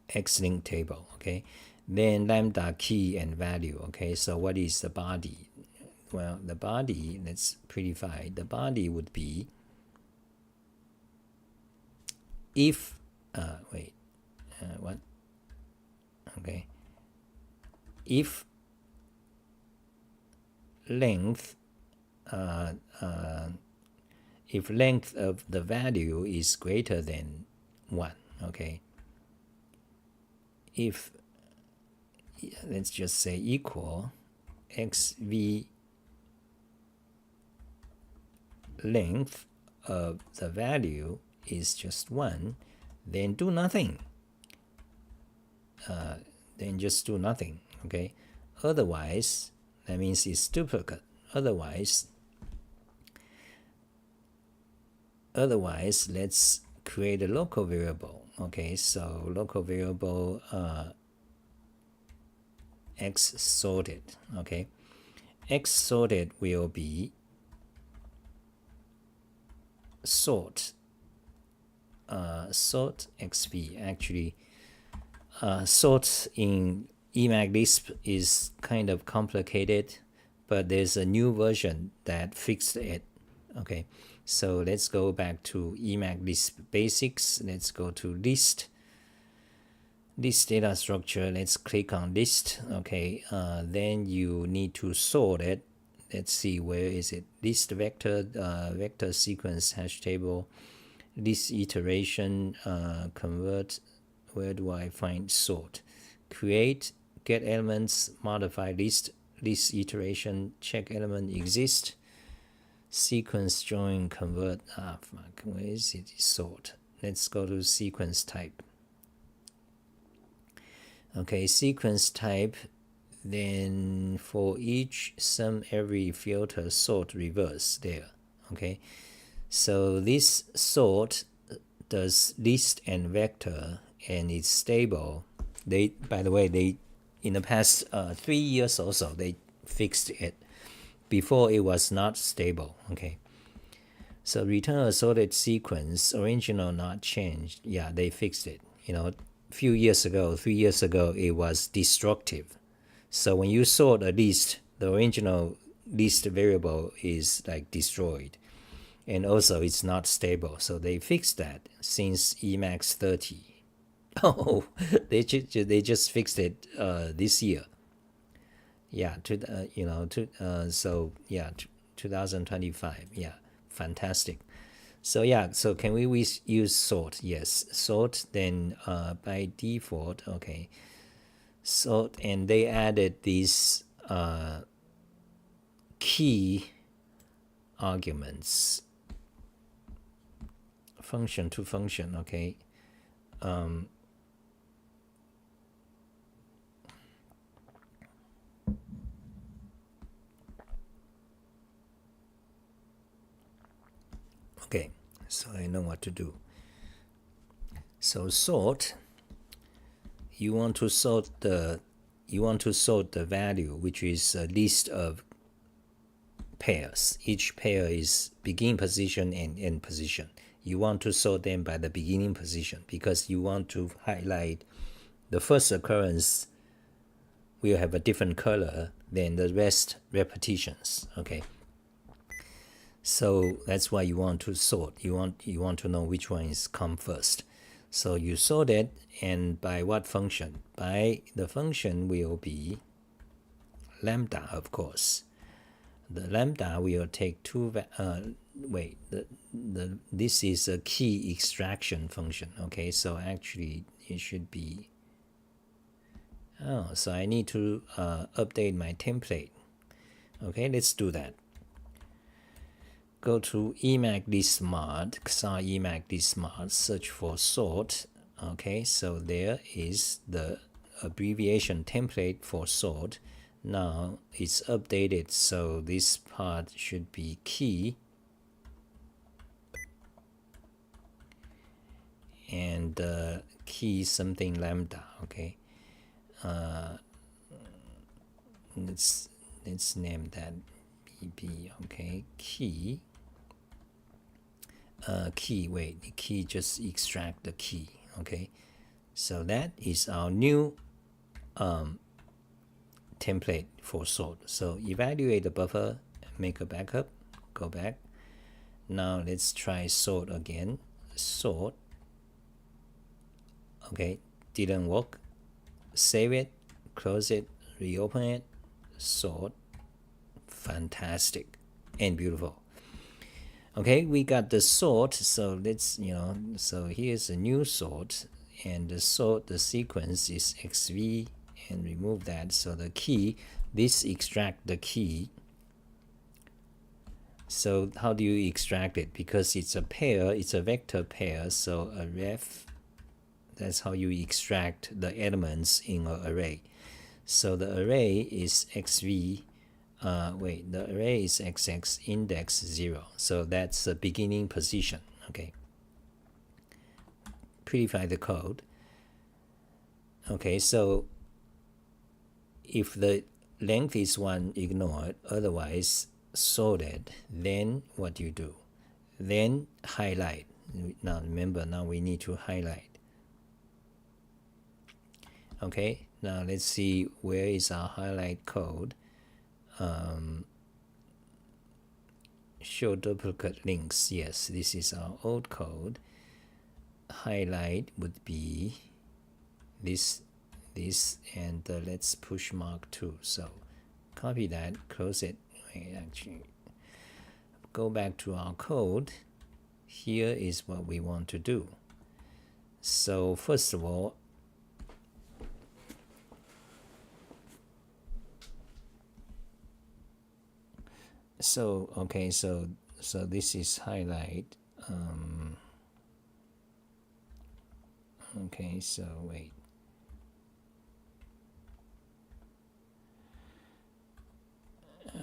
S1: xlink table. Okay, then lambda key and value. Okay, so what is the body? Well, the body, let's prettify. The body would be if what? Okay, if length of the value is greater than 1. Okay, if, let's just say, equal xv length of the value is just 1, then do nothing. Then just do nothing. Okay, otherwise that means it's duplicate. Otherwise, let's create a local variable. Okay, so local variable x sorted. Okay, x sorted will be sort xv. Actually, sort in Emacs Lisp is kind of complicated, but there's a new version that fixed it. Okay, so let's go back to Emacs Lisp basics. Let's go to list data structure. Let's click on list. Okay, then you need to sort it. Let's see, where is it? List vector, vector sequence hash table, list iteration, convert. Where do I find sort? Create, get elements, modify list, list iteration, check element exist, sequence join, convert. Fuck, where is it? Sort. Let's go to sequence type. Okay, sequence type. Then for each sum every filter sort reverse there. Okay, so this sort does list and vector, and it's stable. They, by the way, they in the past 3 years or so they fixed it. Before it was not stable. Okay, so return a sorted sequence, original not changed. Yeah, they fixed it. You know, few years ago, 3 years ago, it was destructive. So when you sort a list, the original list variable is like destroyed, and also it's not stable. So they fixed that since Emacs 30. Oh, they just fixed it this year. Yeah, so yeah, 2025. Yeah, fantastic. So yeah, so can we use sort? Yes, sort. Then by default, okay. Sort, and they added these key arguments, function to function. Okay, okay, so I know what to do. So sort, you want to sort the value, which is a list of pairs. Each pair is begin position and end position. You want to sort them by the beginning position because you want to highlight the first occurrence will have a different color than the rest repetitions. Okay, so that's why you want to sort. You want to know which one is come first. So you sort it, and by what function? By the function will be lambda, of course. The lambda will take two. This is a key extraction function. Okay, so actually it should be. Oh, so I need to update my template. Okay, let's do that. Go to Emacs Lisp mod, XR Emacs Lisp mod, search for sort. Okay, so there is the abbreviation template for sort. Now it's updated, so this part should be key. And key something lambda. Okay, let's name that BB. Okay, key. Key, just extract the key. Okay, so that is our new template for sort. So evaluate the buffer, make a backup, go back. Now let's try sort again. Sort. Okay, didn't work. Save it, close it, reopen it, sort. Fantastic and beautiful. Okay, we got the sort, so let's, so here's a new sort, and the sort, the sequence is xv, and remove that. So the key, this extract the key. So how do you extract it? Because it's a pair, it's a vector pair, so a ref, that's how you extract the elements in an array. So the array is xv, the array is xx index 0. So that's the beginning position. Okay. Prettify the code. Okay, so if the length is 1, ignore it. Otherwise, sorted. Then what do you do? Then highlight. Now remember, now we need to highlight. Okay, Now let's see where is our highlight code. Show duplicate links. Yes, this is our old code. Highlight would be this, and let's push mark 2. So copy that, close it. Actually, go back to our code. Here is what we want to do. So first of all, so this is highlight. Okay, so wait.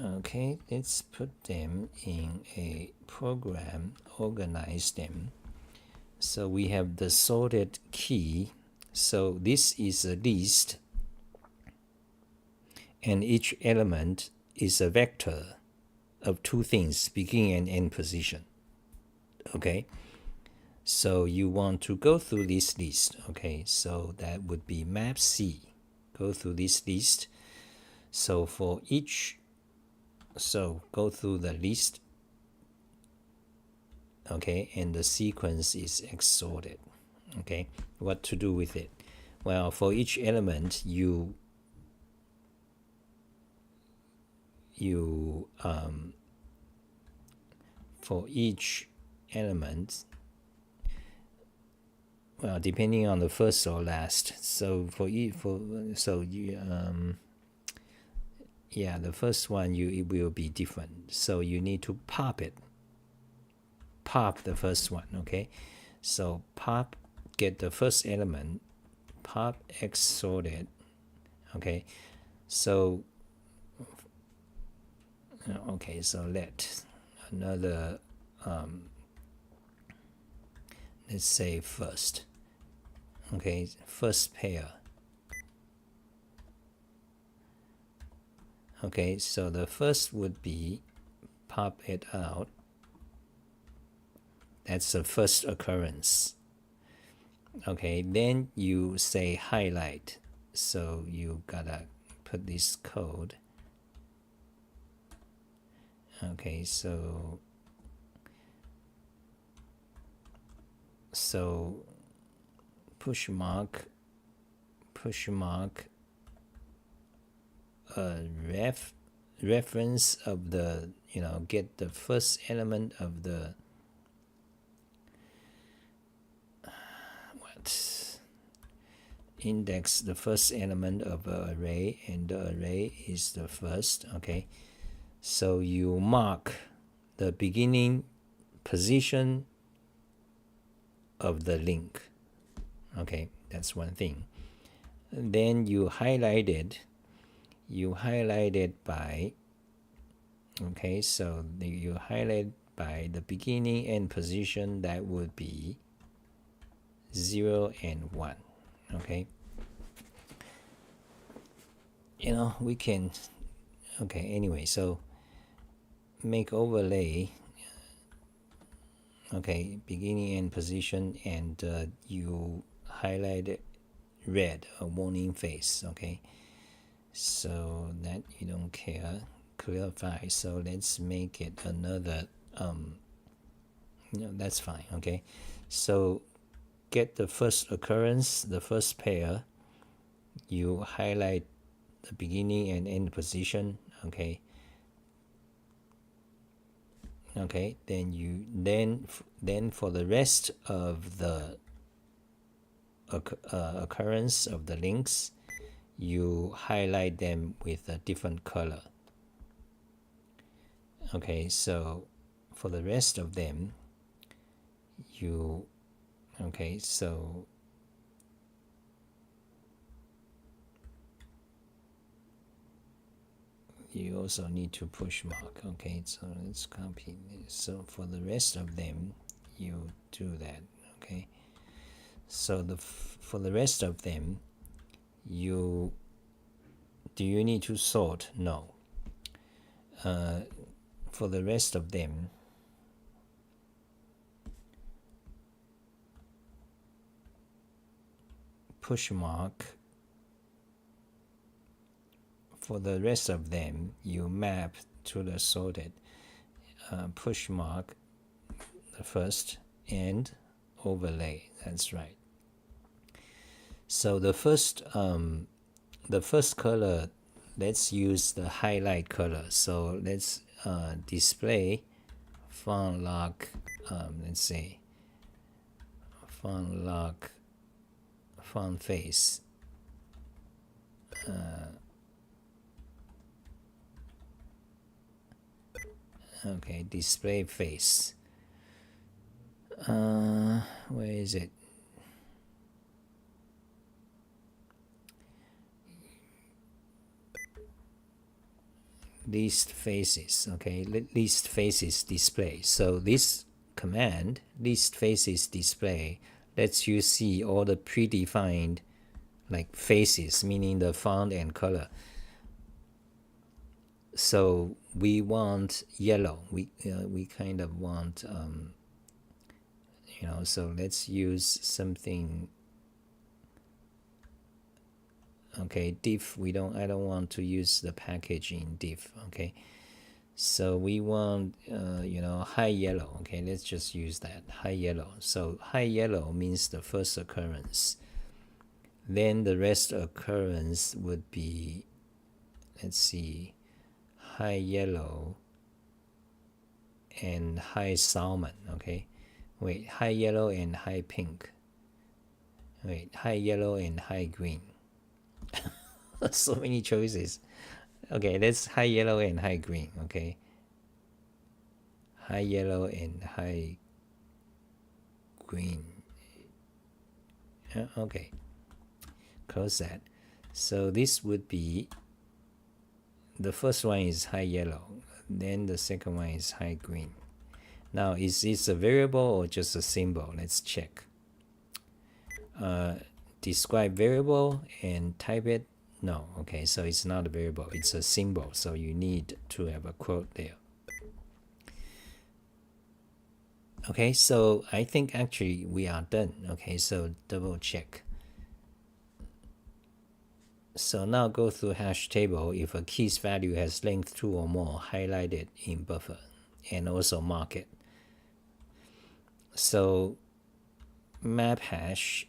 S1: Okay, let's put them in a program, organize them. So we have the sorted key. So this is a list, and each element is a vector of two things, beginning and end position. Okay, so you want to go through this list. Okay, so that would be map C. Go through this list. So for each, so go through the list. Okay, and the sequence is exported. Okay, what to do with it? Well, for each element, for each element, well, depending on the first or last. So yeah, the first one it will be different. So you need to pop the first one. Okay, so pop, get the first element, pop x sorted. Okay, so so let another let's say first. Okay, first pair. Okay, so the first would be pop it out. That's the first occurrence. Okay, then you say highlight. So you gotta put this code. Okay, so push mark reference of the, get the first element of the index, the first element of an array, and the array is the first. Okay, so you mark the beginning position of the link. Okay, that's one thing. And then you highlight it by, okay, so you highlight by the beginning and position. That would be 0 and 1. Okay, we can, okay, anyway, so make overlay. Okay, beginning and position, and you highlight it red, a warning face. Okay, so that you don't care, clarify. So let's make it another, that's fine. Okay, so get the first occurrence, the first pair, you highlight the beginning and end position. Okay, then for the rest of the occurrence of the links, you highlight them with a different color. Okay, so for the rest of them, you you also need to push mark. Okay, so let's copy this. So for the rest of them, you do that. Okay, so for the rest of them, do you need to sort? No. For the rest of them, push mark for the rest of them, you map to the sorted push mark the first and overlay. That's right. So the first color, let's use the highlight color. So let's display font lock. Let's say font lock font face. Okay, display face. Where is it? List faces. Okay, list faces display. So this command, list faces display, lets you see all the predefined like faces, meaning the font and color. So we want yellow. We kind of want so let's use something. Okay, diff. I don't want to use the package in diff. Okay, so we want high yellow. Okay, let's just use that high yellow. So high yellow means the first occurrence. Then the rest occurrence would be, let's see, high yellow and high salmon. Okay, wait, high yellow and high pink. Wait, high yellow and high green. So many choices. Okay, that's high yellow and high green. Okay, high yellow and high green. Okay, close that. So this would be, the first one is high yellow, then the second one is high green. Now, is this a variable or just a symbol? Let's check. Describe variable and type it. No, okay, so it's not a variable, it's a symbol, so you need to have a quote there. Okay, so I think actually we are done. Okay, so double check. So now go through hash table. If a key's value has length 2 or more, highlight it in buffer and also mark it. So map hash,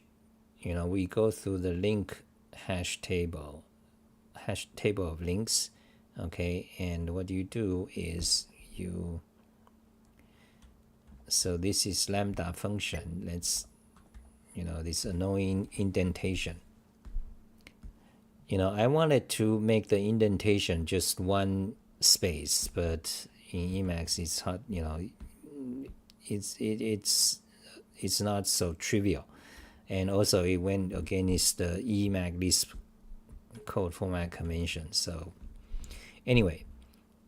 S1: we go through the link hash table of links. Okay, and what you do is so this is lambda function. Let's, this annoying indentation. I wanted to make the indentation just one space, but in Emacs it's hard, it's not so trivial. And also it went against the Emacs Lisp code format convention. So anyway,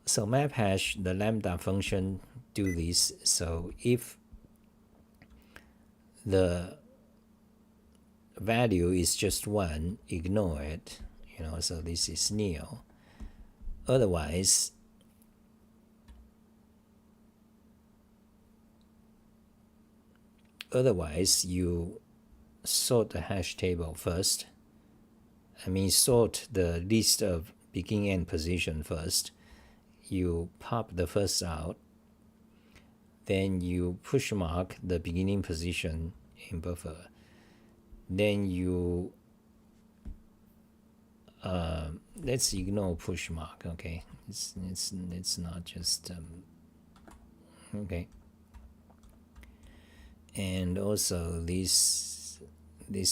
S1: so map hash, the lambda function do this. So if the value is just 1, ignore it. So this is nil. Otherwise, you sort the hash table first. I mean, sort the list of beginning and position first. You pop the first out. Then you push mark the beginning position in buffer. Then you let's ignore push mark. Okay, it's not just okay. And also this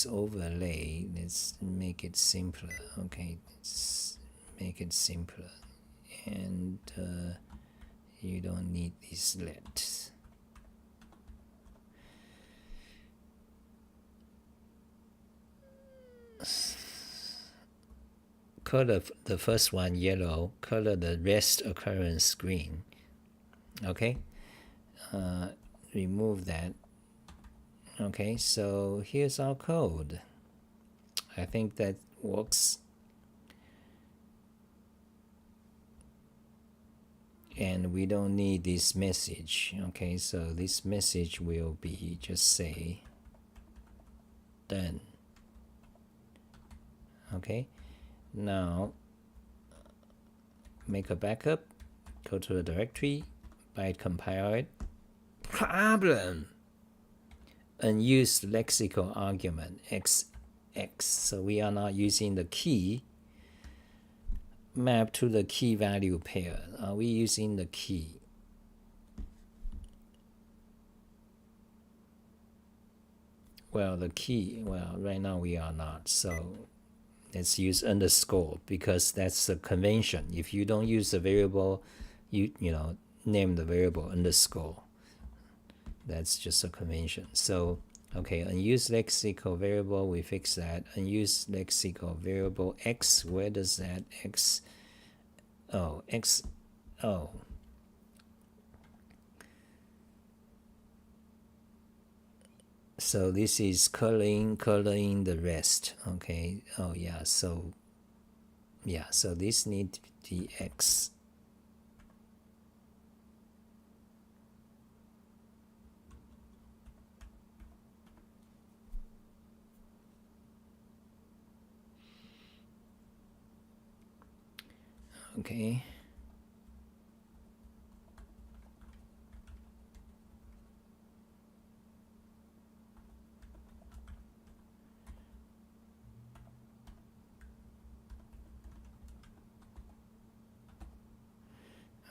S1: overlay, let's make it simpler. Okay, let's make it simpler, and you don't need this let. Color the first one yellow, color the rest occurrence green. Okay, remove that. Okay, so here's our code. I think that works. And we don't need this message. Okay, so this message will be just say done. Okay, now make a backup, go to the directory, byte compile it. Problem! Unused lexical argument XX. So we are not using the key map to the key value pair. Are we using the key? Well, the key, well, right now we are not. So let's use underscore because that's a convention. If you don't use the variable, you know, name the variable underscore. That's just a convention. So, okay, unused lexical variable, we fix that. Unused lexical variable X, where does that X? Oh, X, oh. So this is coloring the rest. Okay, oh yeah, so this needs to be X. Okay.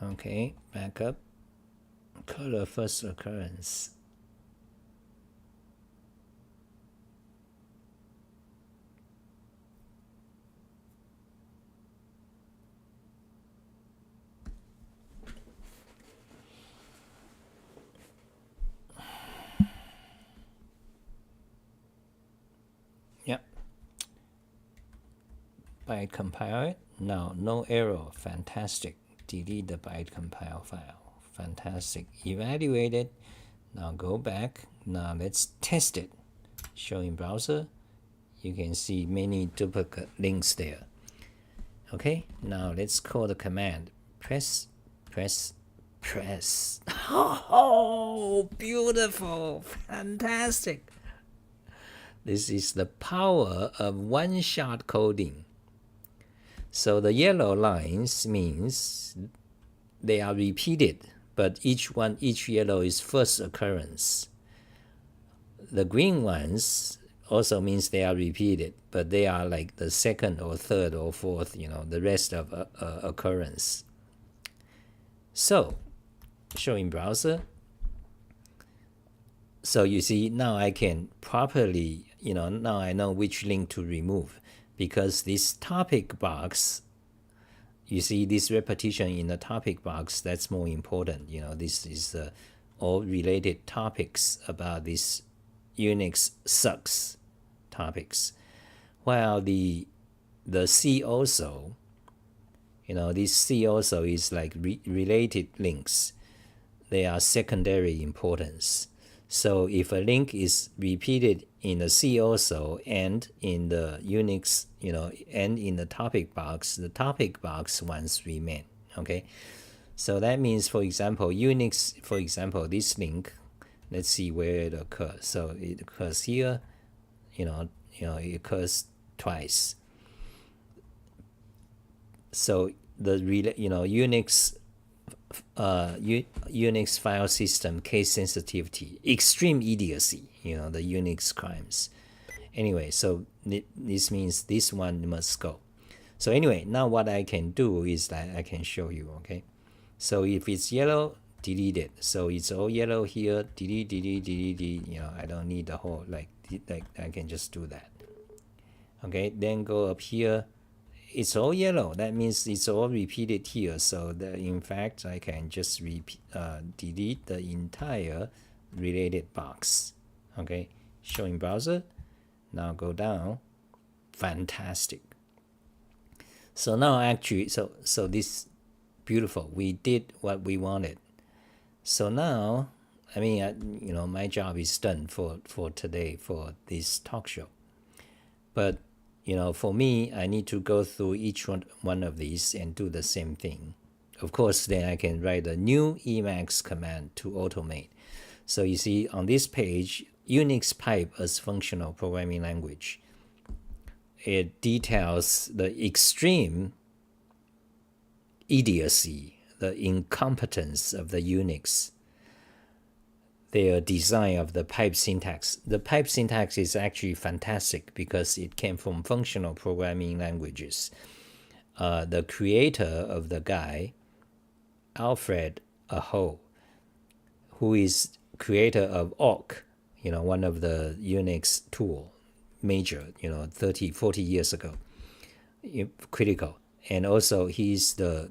S1: Okay, back up. Color first occurrence. Yep. Byte compile it. Now, no error. Fantastic. Delete the byte compile file. Fantastic. Evaluate it. Now go back. Now let's test it. Showing browser. You can see many duplicate links there. Okay, now let's call the command. Press. Oh, beautiful. Fantastic. This is the power of one-shot coding. So the yellow lines means they are repeated, but each yellow is first occurrence. The green ones also means they are repeated, but they are like the second or third or fourth, you know, the rest of occurrence. So, showing browser. So you see, now I can properly, you know, now I know which link to remove because this topic box, you see this repetition in the topic box, that's more important. You know, this is all related topics about this Unix sucks topics. While the C also, you know, this C also is like related links. They are secondary importance. So if a link is repeated in the C also and in the Unix, you know, and in the topic box ones remain. Okay, so that means, for example, Unix, for example, this link, let's see where it occurs. So it occurs here, you know, it occurs twice. So the Unix Unix file system case sensitivity, extreme idiocy, you know, the Unix crimes. Anyway, so this means this one must go. So anyway, now what I can do is that I can show you, okay? So if it's yellow, delete it. So it's all yellow here, delete, you know, I don't need the whole, like I can just do that. Okay, then go up here, it's all yellow. That means it's all repeated here. So in fact, I can just delete the entire related box. Okay, showing browser. Now go down. Fantastic. So now actually, so this beautiful. We did what we wanted. So now, I mean, you know, my job is done for today for this talk show. But you know, for me, I need to go through each one of these and do the same thing. Of course, then I can write a new emacs command to automate. So you see on this page, Unix pipe as functional programming language. It details the extreme idiocy, the incompetence of the Unix, their design of the pipe syntax. The pipe syntax is actually fantastic because it came from functional programming languages. The creator of the guy, Alfred Aho, who is creator of awk, one of the Unix tool, major, 30, 40 years ago, critical. And also he's the,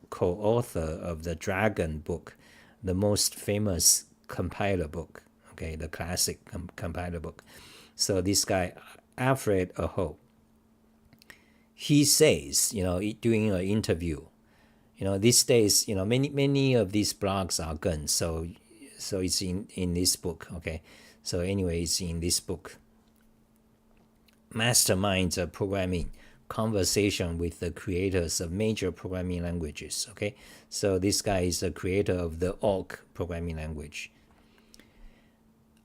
S1: co-author of the Dragon book, the most famous compiler book, okay, the classic compiler book. So this guy, Alfred Aho, he says, during an interview, these days, many of these blogs are gone. So it's in this book, okay. So anyway, it's in this book. Masterminds of Programming, Conversation with the Creators of Major Programming Languages, okay. So this guy is the creator of the awk programming language.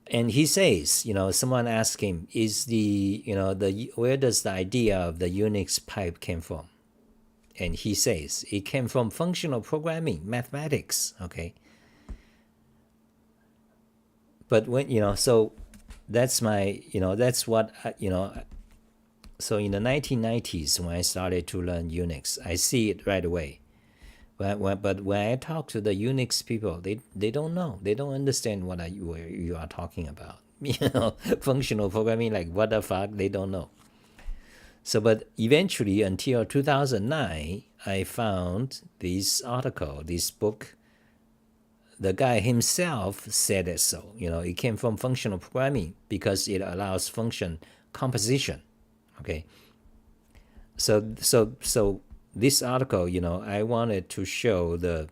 S1: And he says, someone asked him, is where does the idea of the Unix pipe came from? And he says, it came from functional programming, mathematics, okay? But when, so that's my, that's what, so in the 1990s, when I started to learn Unix, I see it right away. But when I talk to the Unix people, they don't know. They don't understand what you are talking about. Functional programming, like what the fuck, they don't know. So, but eventually, until 2009, I found this article, this book. The guy himself said it so. It came from functional programming because it allows function composition. Okay. So this article, I wanted to show the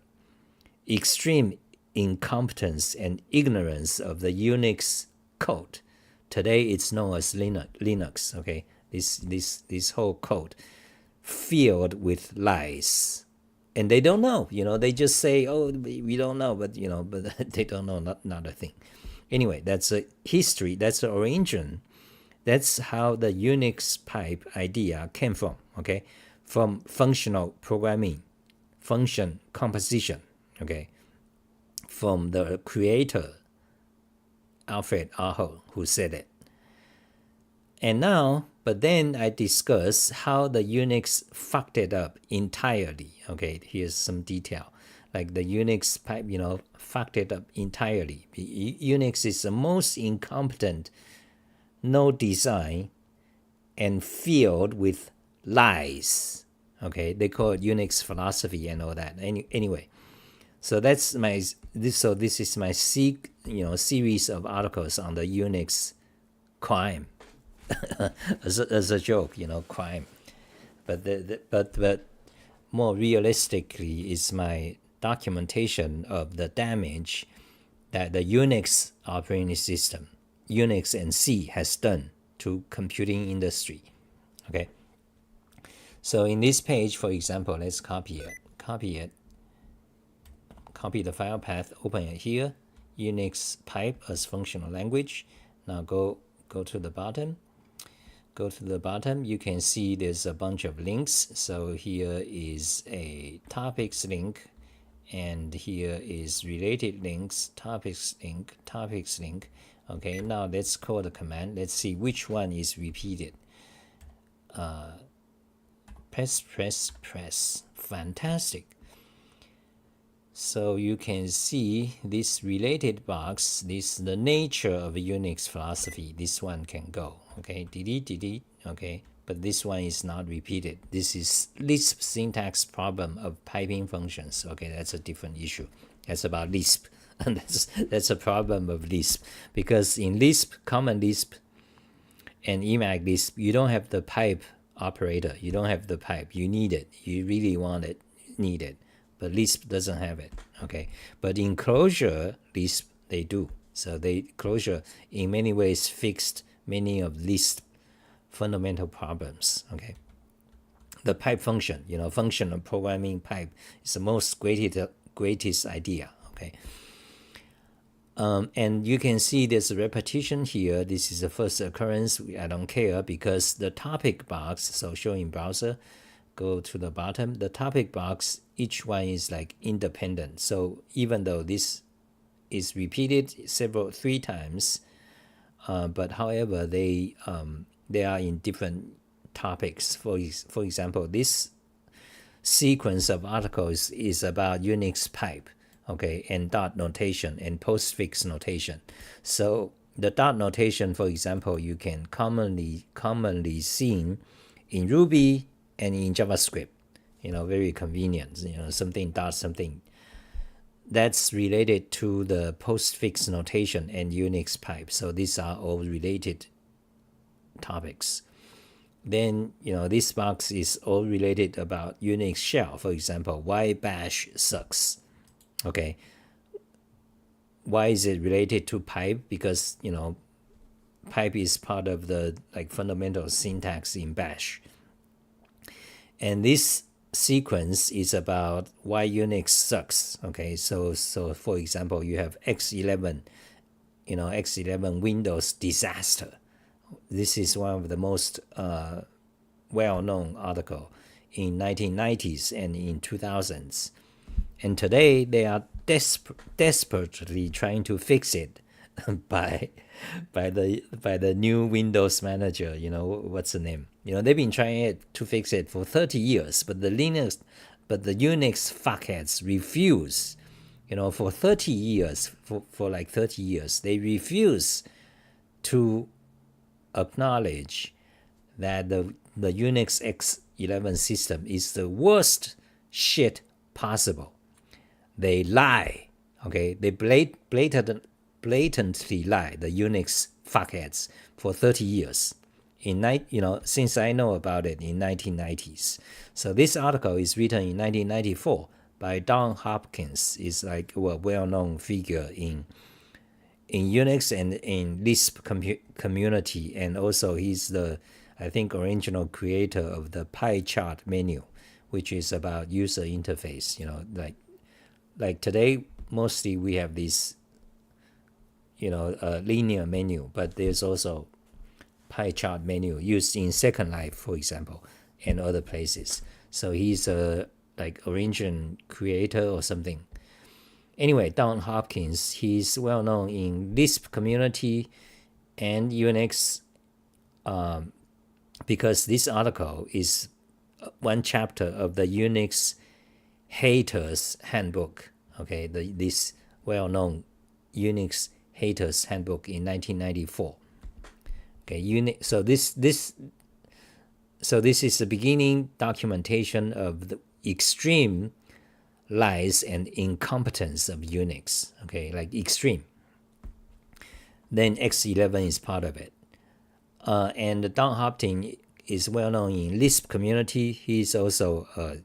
S1: extreme incompetence and ignorance of the Unix code. Today, it's known as Linux. Okay. This whole code filled with lies, and they don't know. They just say, "Oh, we don't know," but but they don't know not a thing. Anyway, that's a history. That's the origin. That's how the Unix pipe idea came from. Okay, from functional programming, function composition. Okay, from the creator, Alfred Aho, who said it. And now, but then I discuss how the Unix fucked it up entirely. Okay, here's some detail. Like the Unix pipe, fucked it up entirely. Unix is the most incompetent, no design, and filled with lies. Okay, they call it Unix philosophy and all that. Anyway, so that's so this is my series of articles on the Unix crime. as a joke, crime, but more realistically is my documentation of the damage that the Unix operating system, Unix and C, has done to computing industry. Okay. So in this page, for example, let's copy the file path, open it here, Unix pipe as functional language. Now go to the bottom. Go to the bottom, you can see there's a bunch of links. So here is a topics link, and here is related links, topics link. Okay, now let's call the command. Let's see which one is repeated. Press. Fantastic. So you can see this related box, the nature of Unix philosophy. This one can go. Okay, delete. Okay, but this one is not repeated. This is Lisp syntax problem of piping functions. Okay, that's a different issue. That's about Lisp. And that's a problem of Lisp, because in Lisp, common Lisp, and emacs Lisp, you don't have the pipe operator. You don't have the pipe. You need it. You really want it, need it. But Lisp doesn't have it. Okay, but in Clojure Lisp they do. So Clojure in many ways fixed many of Lisp fundamental problems. Okay, the pipe function, functional programming pipe is the most greatest idea. Okay, and you can see there's a repetition here. This is the first occurrence. I don't care because the topic box, so showing browser, go to the bottom, the topic box, each one is like independent. So even though this is repeated 3 times, but however they are in different topics. For example, this sequence of articles is about Unix pipe, okay, and dot notation and postfix notation. So the dot notation, for example, you can commonly seen in Ruby and in JavaScript. Very convenient. Something dot something. That's related to the postfix notation and Unix pipe. So these are all related topics. Then, this box is all related about Unix shell. For example, why bash sucks. Okay. Why is it related to pipe? Because, pipe is part of the fundamental syntax in bash. And this sequence is about why Unix sucks. Okay, so for example, you have X11, X11 Windows disaster. This is one of the most well-known article in 1990s and in 2000s. And today they are desperately trying to fix it by the new Windows manager. What's the name? They've been trying to fix it for 30 years, but the Unix fuckheads refuse. For 30 years, for like 30 years, they refuse to acknowledge that the Unix X11 system is the worst shit possible. They lie, okay? They blatantly lie, the Unix fuckheads, for 30 years. Since I know about it in 1990s. So this article is written in 1994 by Don Hopkins. Is like a well-known figure in Unix and in Lisp community, and also he's the, I think, original creator of the pie chart menu, which is about user interface. Like today, mostly we have this, linear menu, but there's also pie chart menu used in Second Life, for example, and other places. So he's a original creator or something. Anyway, Don Hopkins, he's well known in Lisp community and Unix, because this article is one chapter of the Unix Haters Handbook. Okay, this well-known Unix Haters Handbook in 1994. Okay, so this is the beginning documentation of the extreme lies and incompetence of Unix. Okay, like extreme. Then X11 is part of it. And Don Hopkins is well known in Lisp community. He's also a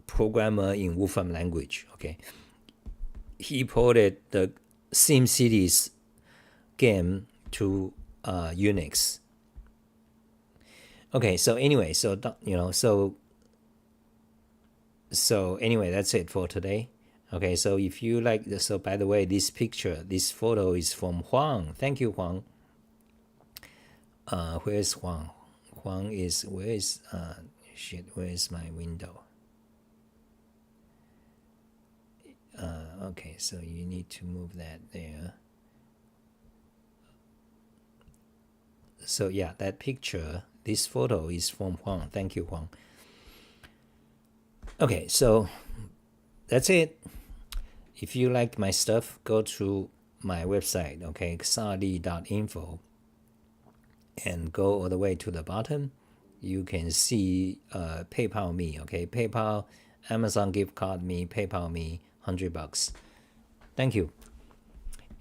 S1: programmer in Wolfram language. Okay, he ported the SimCities game to Unix. Okay, so anyway, so anyway, that's it for today. Okay, so if you like, so by the way, this photo is from Huang. Thank you, Huang. Where's Huang? Where is my window? Okay, so you need to move that there. So yeah, that picture, this photo is from Huang. Thank you, Huang. Okay, so that's it. If you like my stuff, go to my website, okay, xali.info, and go all the way to the bottom. You can see PayPal me, okay, PayPal, Amazon gift card me, PayPal me, $100. Thank you.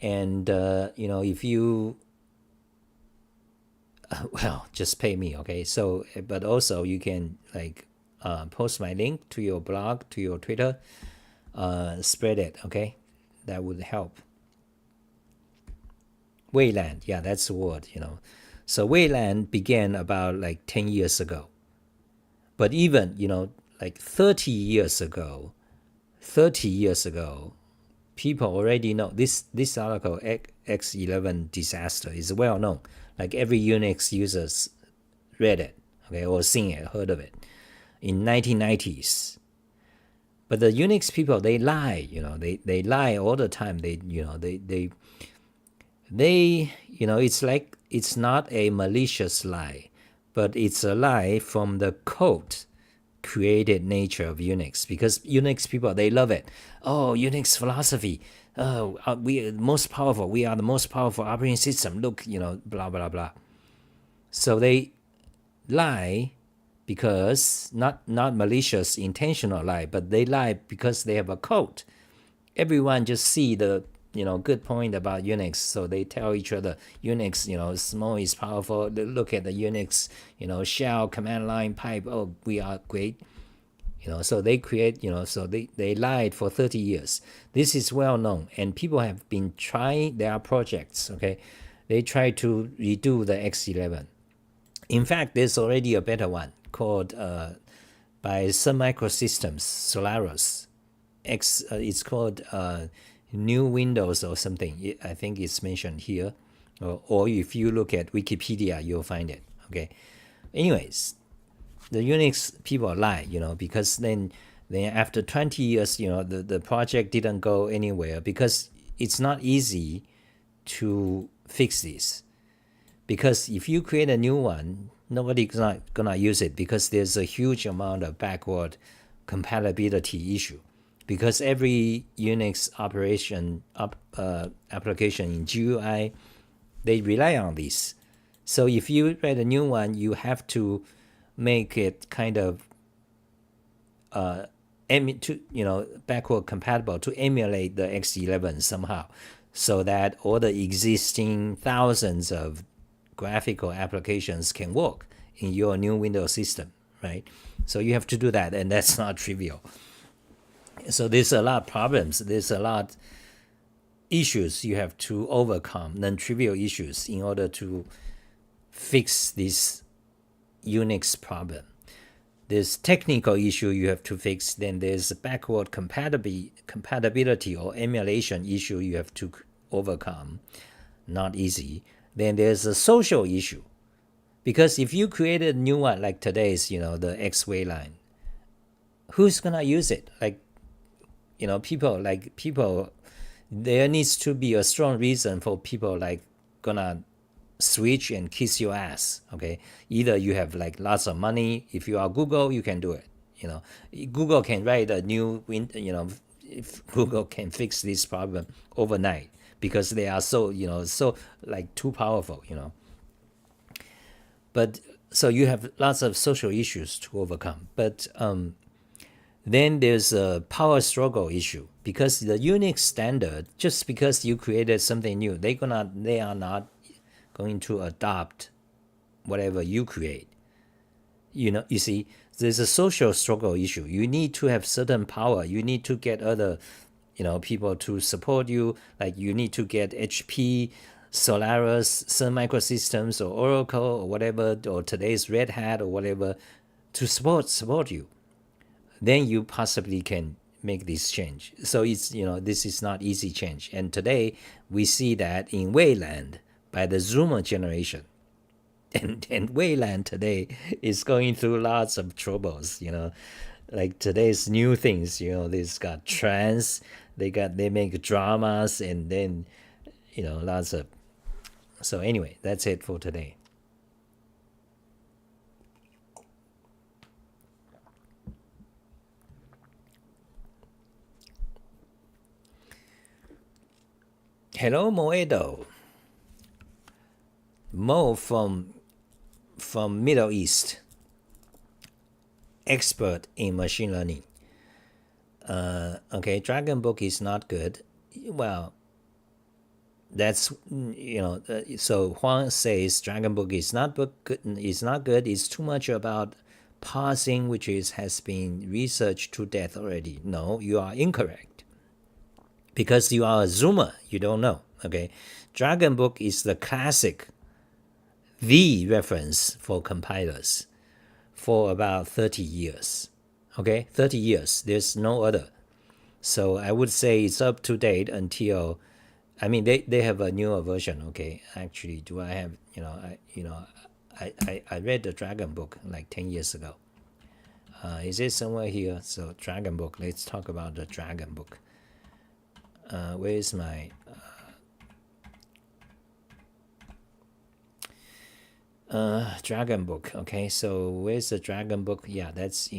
S1: And if you well, just pay me, okay? So, but also you can post my link to your blog, to your Twitter, spread it, okay? That would help. Wayland, yeah, that's the word, So Wayland began about 10 years ago. But even, 30 years ago, people already know this article, X11 disaster, is well known. Every Unix users read it, okay, or seen it, heard of it. in 1990s. But the Unix people, they lie, they lie all the time. It's like, it's not a malicious lie, but it's a lie from the code created nature of Unix, because Unix people, they love it. Oh, Unix philosophy. Oh, we are the most powerful. We are the most powerful operating system. Look, blah, blah, blah. So they lie because, not malicious, intentional lie, but they lie because they have a code. Everyone just see the good point about Unix, so they tell each other Unix, small is powerful. Look at the Unix, shell, command line, pipe. Oh, we are great. So they create, so they lied for 30 years. This is well known, and people have been trying their projects, okay? They try to redo the X11. In fact, there's already a better one called, by Sun Microsystems, Solaris. It's called New Windows or something. I think it's mentioned here. Or if you look at Wikipedia, you'll find it, okay? Anyways, the Unix people lie, because then after 20 years, the project didn't go anywhere, because it's not easy to fix this. Because if you create a new one, nobody's not gonna use it, because there's a huge amount of backward compatibility issue. Because every Unix application in GUI, they rely on this. So if you write a new one, you have to make it kind of backward compatible to emulate the X11 somehow, so that all the existing thousands of graphical applications can work in your new Windows system, right? So you have to do that, and that's not trivial. So there's a lot of problems. There's a lot issues you have to overcome, non-trivial issues, in order to fix this Unix problem. There's technical issue you have to fix. Then there's backward compatibility or emulation issue you have to overcome. Not easy. Then there's a social issue, because if you created a new one like today's, the X-Way line, who's gonna use it? People, there needs to be a strong reason for people gonna switch and kiss your ass, okay? Either you have lots of money. If you are Google, you can do it. Google can write a new if Google can fix this problem overnight, because they are so too powerful. But so you have lots of social issues to overcome. But then there's a power struggle issue, because the Unix standard, just because you created something new, they are not going to adopt whatever you create. You see, there's a social struggle issue. You need to have certain power. You need to get other, people to support you. Like you need to get HP, Solaris, Sun Microsystems, or Oracle, or whatever, or today's Red Hat, or whatever, to support you. Then you possibly can make this change. So it's, this is not easy change. And today we see that in Wayland by the Zoomer generation. And Wayland today is going through lots of troubles, like today's new things, they've got trends, they make dramas, and then, lots of. So anyway, that's it for today. Hello, Moedo. Mo from Middle East, expert in machine learning. Okay, Dragon Book is not good. Well, that's so Huang says Dragon Book is not good. It's too much about parsing, which has been researched to death already. No, you are incorrect, because you are a Zoomer. You don't know. Okay, Dragon Book is the classic, the reference for compilers for about 30 years. Okay, 30 years. There's no other. So I would say it's up to date until, they have a newer version. Okay, actually, do I have, I read the Dragon Book like 10 years ago. Is it somewhere here? So Dragon Book. Let's talk about the Dragon Book. Where is my Dragon Book? Okay, so where's the Dragon Book? Yeah, that's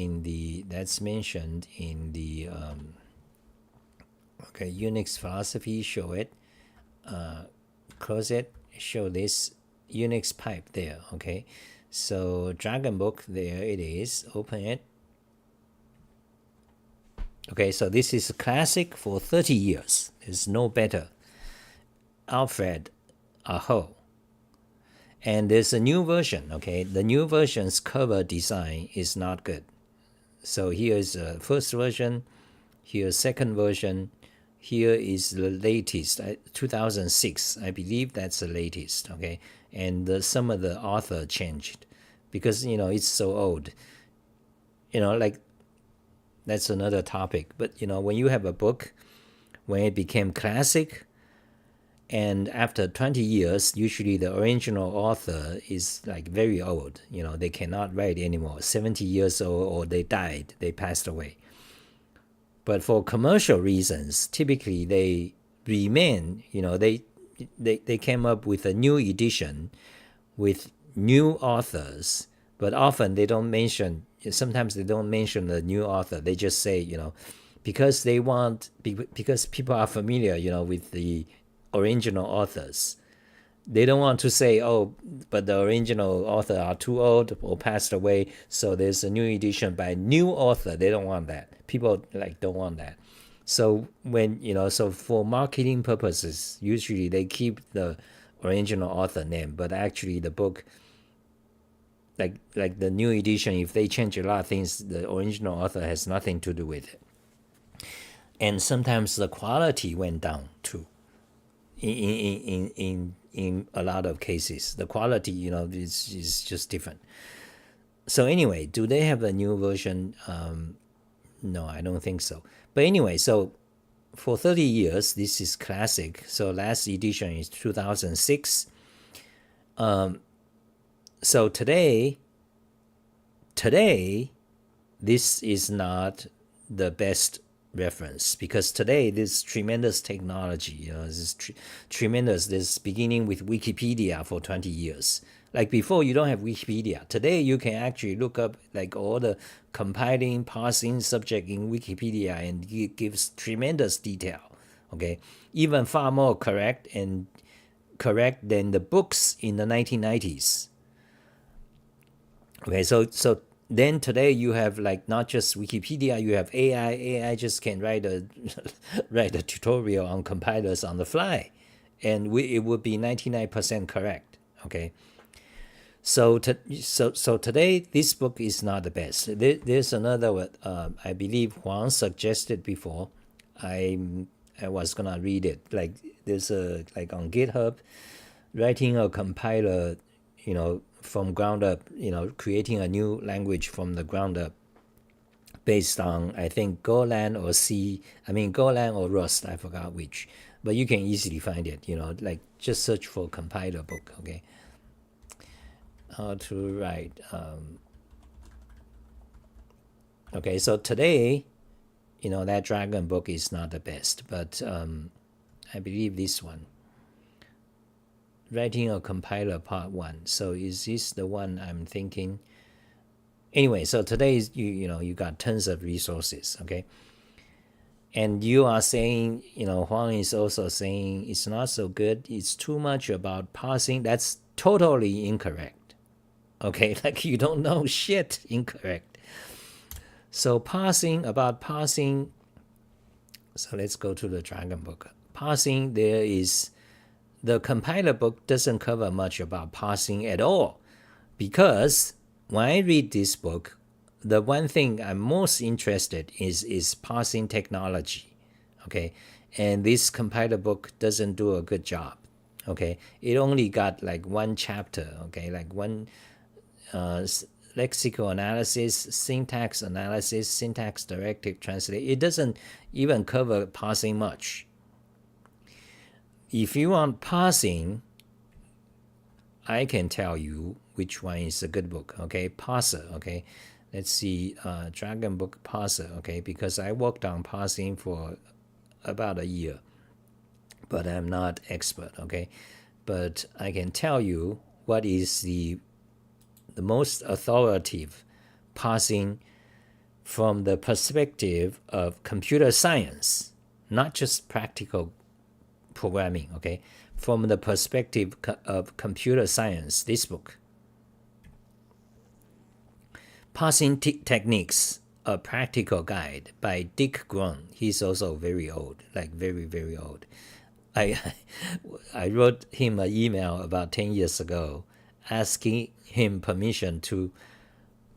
S1: mentioned in the okay, Unix philosophy. Show it. Close it. Show this Unix pipe there. Okay, so Dragon Book, there it is. Open it. Okay, so this is a classic for 30 years. There's no better. Alfred Aho. And there's a new version, okay? The new version's cover design is not good. So here is the first version, here's second version, here is the latest, 2006. I believe that's the latest, okay? And some of the author changed because, it's so old. Like, that's another topic. But, when you have a book, when it became classic, and after 20 years, usually the original author is like very old. They cannot write anymore, 70 years old, or they died, they passed away. But for commercial reasons, typically they remain, they came up with a new edition with new authors, but often they don't mention, sometimes they don't mention the new author. They just say, because people are familiar, with the original authors. They don't want to say, but the original author are too old or passed away, so there's a new edition by new author. They don't want that. People don't want that. So so for marketing purposes, usually they keep the original author name, but actually the book, like the new edition, if they change a lot of things, the original author has nothing to do with it. And sometimes the quality went down too. In a lot of cases, the quality, is just different. So anyway, do they have a new version? No, I don't think so. But anyway, so for 30 years, this is classic. So last edition is 2006. So today, this is not the best reference, because today this tremendous technology, this tremendous, this beginning with Wikipedia for 20 years. Like before, you don't have Wikipedia. Today, you can actually look up like all the compiling, parsing subject in Wikipedia, and it gives tremendous detail. Okay, even far more correct than the books in the 1990s. Okay, so then today you have like not just Wikipedia, you have AI. AI just can write a tutorial on compilers on the fly, and it would be 99% correct. Okay. So today this book is not the best. There's another one. I believe Huang suggested before. I was gonna read it. Like there's like on GitHub, writing a compiler, from ground up, creating a new language from the ground up based on, I think, Golang or Rust, I forgot which. But you can easily find it, like just search for compiler book, okay? How to write. Okay, so today, that Dragon book is not the best, but I believe this one. Writing a compiler part 1. So is this the one I'm thinking? Anyway, so today you got tons of resources, okay? And you are saying, Huang is also saying it's not so good. It's too much about parsing. That's totally incorrect. Okay, like you don't know shit. Incorrect. So about parsing. So let's go to the Dragon book. Parsing, there is. The compiler book doesn't cover much about parsing at all, because when I read this book, the one thing I'm most interested is parsing technology, okay? And this compiler book doesn't do a good job, okay? It only got like one chapter, okay? Like one lexical analysis, syntax analysis, syntax directive translate. It doesn't even cover parsing much. If you want parsing, I can tell you which one is a good book, okay? Parser, okay? let's see, Dragon Book parser, okay, because I worked on parsing for about a year, but I'm not expert, okay, but I can tell you what is the most authoritative parsing from the perspective of computer science, not just practical programming, okay, from the perspective of computer science, this book, Parsing Techniques, A Practical Guide by Dick Grun. He's also very old, like very, very old. I wrote him an email about 10 years ago asking him permission to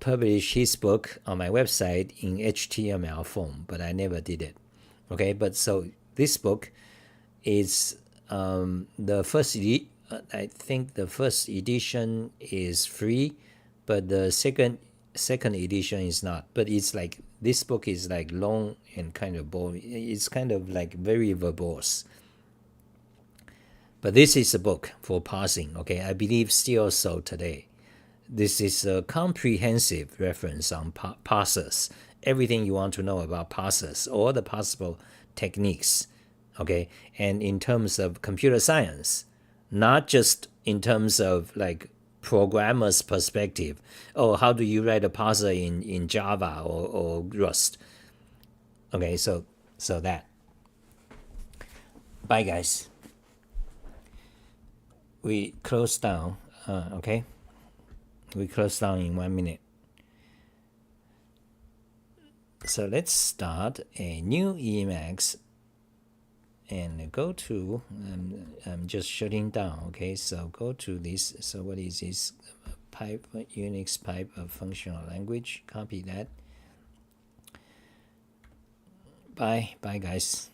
S1: publish his book on my website in HTML form, but I never did it. Okay, but so this book is the first I think the first edition is free, but the second edition is not. But it's like this book is like long and kind of boring. It's kind of like very verbose. But this is a book for parsing. Okay, I believe still so today. This is a comprehensive reference on parsers. Everything you want to know about parsers, all the possible techniques. Okay, and in terms of computer science, not just in terms of like programmer's perspective. Oh, how do you write a parser in Java or Rust? Okay, so that. Bye, guys. We close down. Okay, we close down in 1 minute. So let's start a new Emacs and go to, I'm just shutting down, okay, so go to this, so what is this, pipe, Unix pipe of functional language, copy that, bye guys.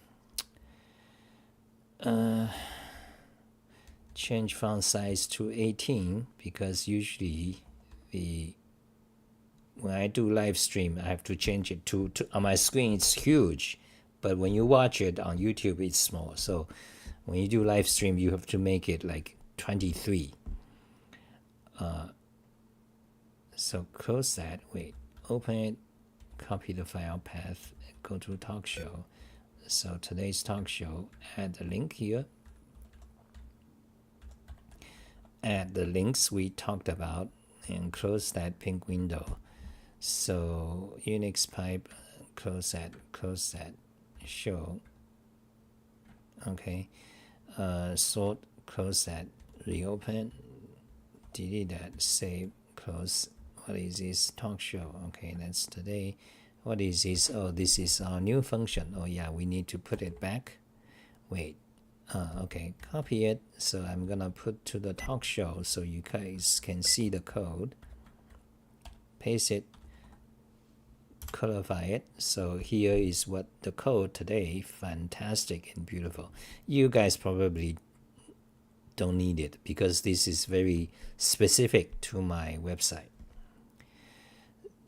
S1: Change font size to 18 because usually when I do live stream I have to change it to on my screen it's huge, but when you watch it on YouTube it's small, so when you do live stream you have to make it like 23. So close that, wait, open it, copy the file path, go to talk show. So today's talk show, add the link here, add the links we talked about, and close that pink window. So Unix pipe, close that, show, okay, sort, close that, reopen, delete that, save, close. What is this? Talk show, okay, that's today. What is this? Oh, this is our new function. Oh yeah, we need to put it back. Wait, okay, copy it. So I'm gonna put to the talk show so you guys can see the code. Paste it, colorify it. So here is what the code today, fantastic and beautiful. You guys probably don't need it because this is very specific to my website.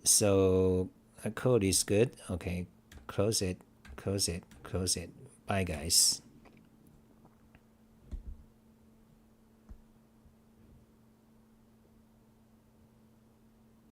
S1: So the code is good. Okay, close it. Bye guys.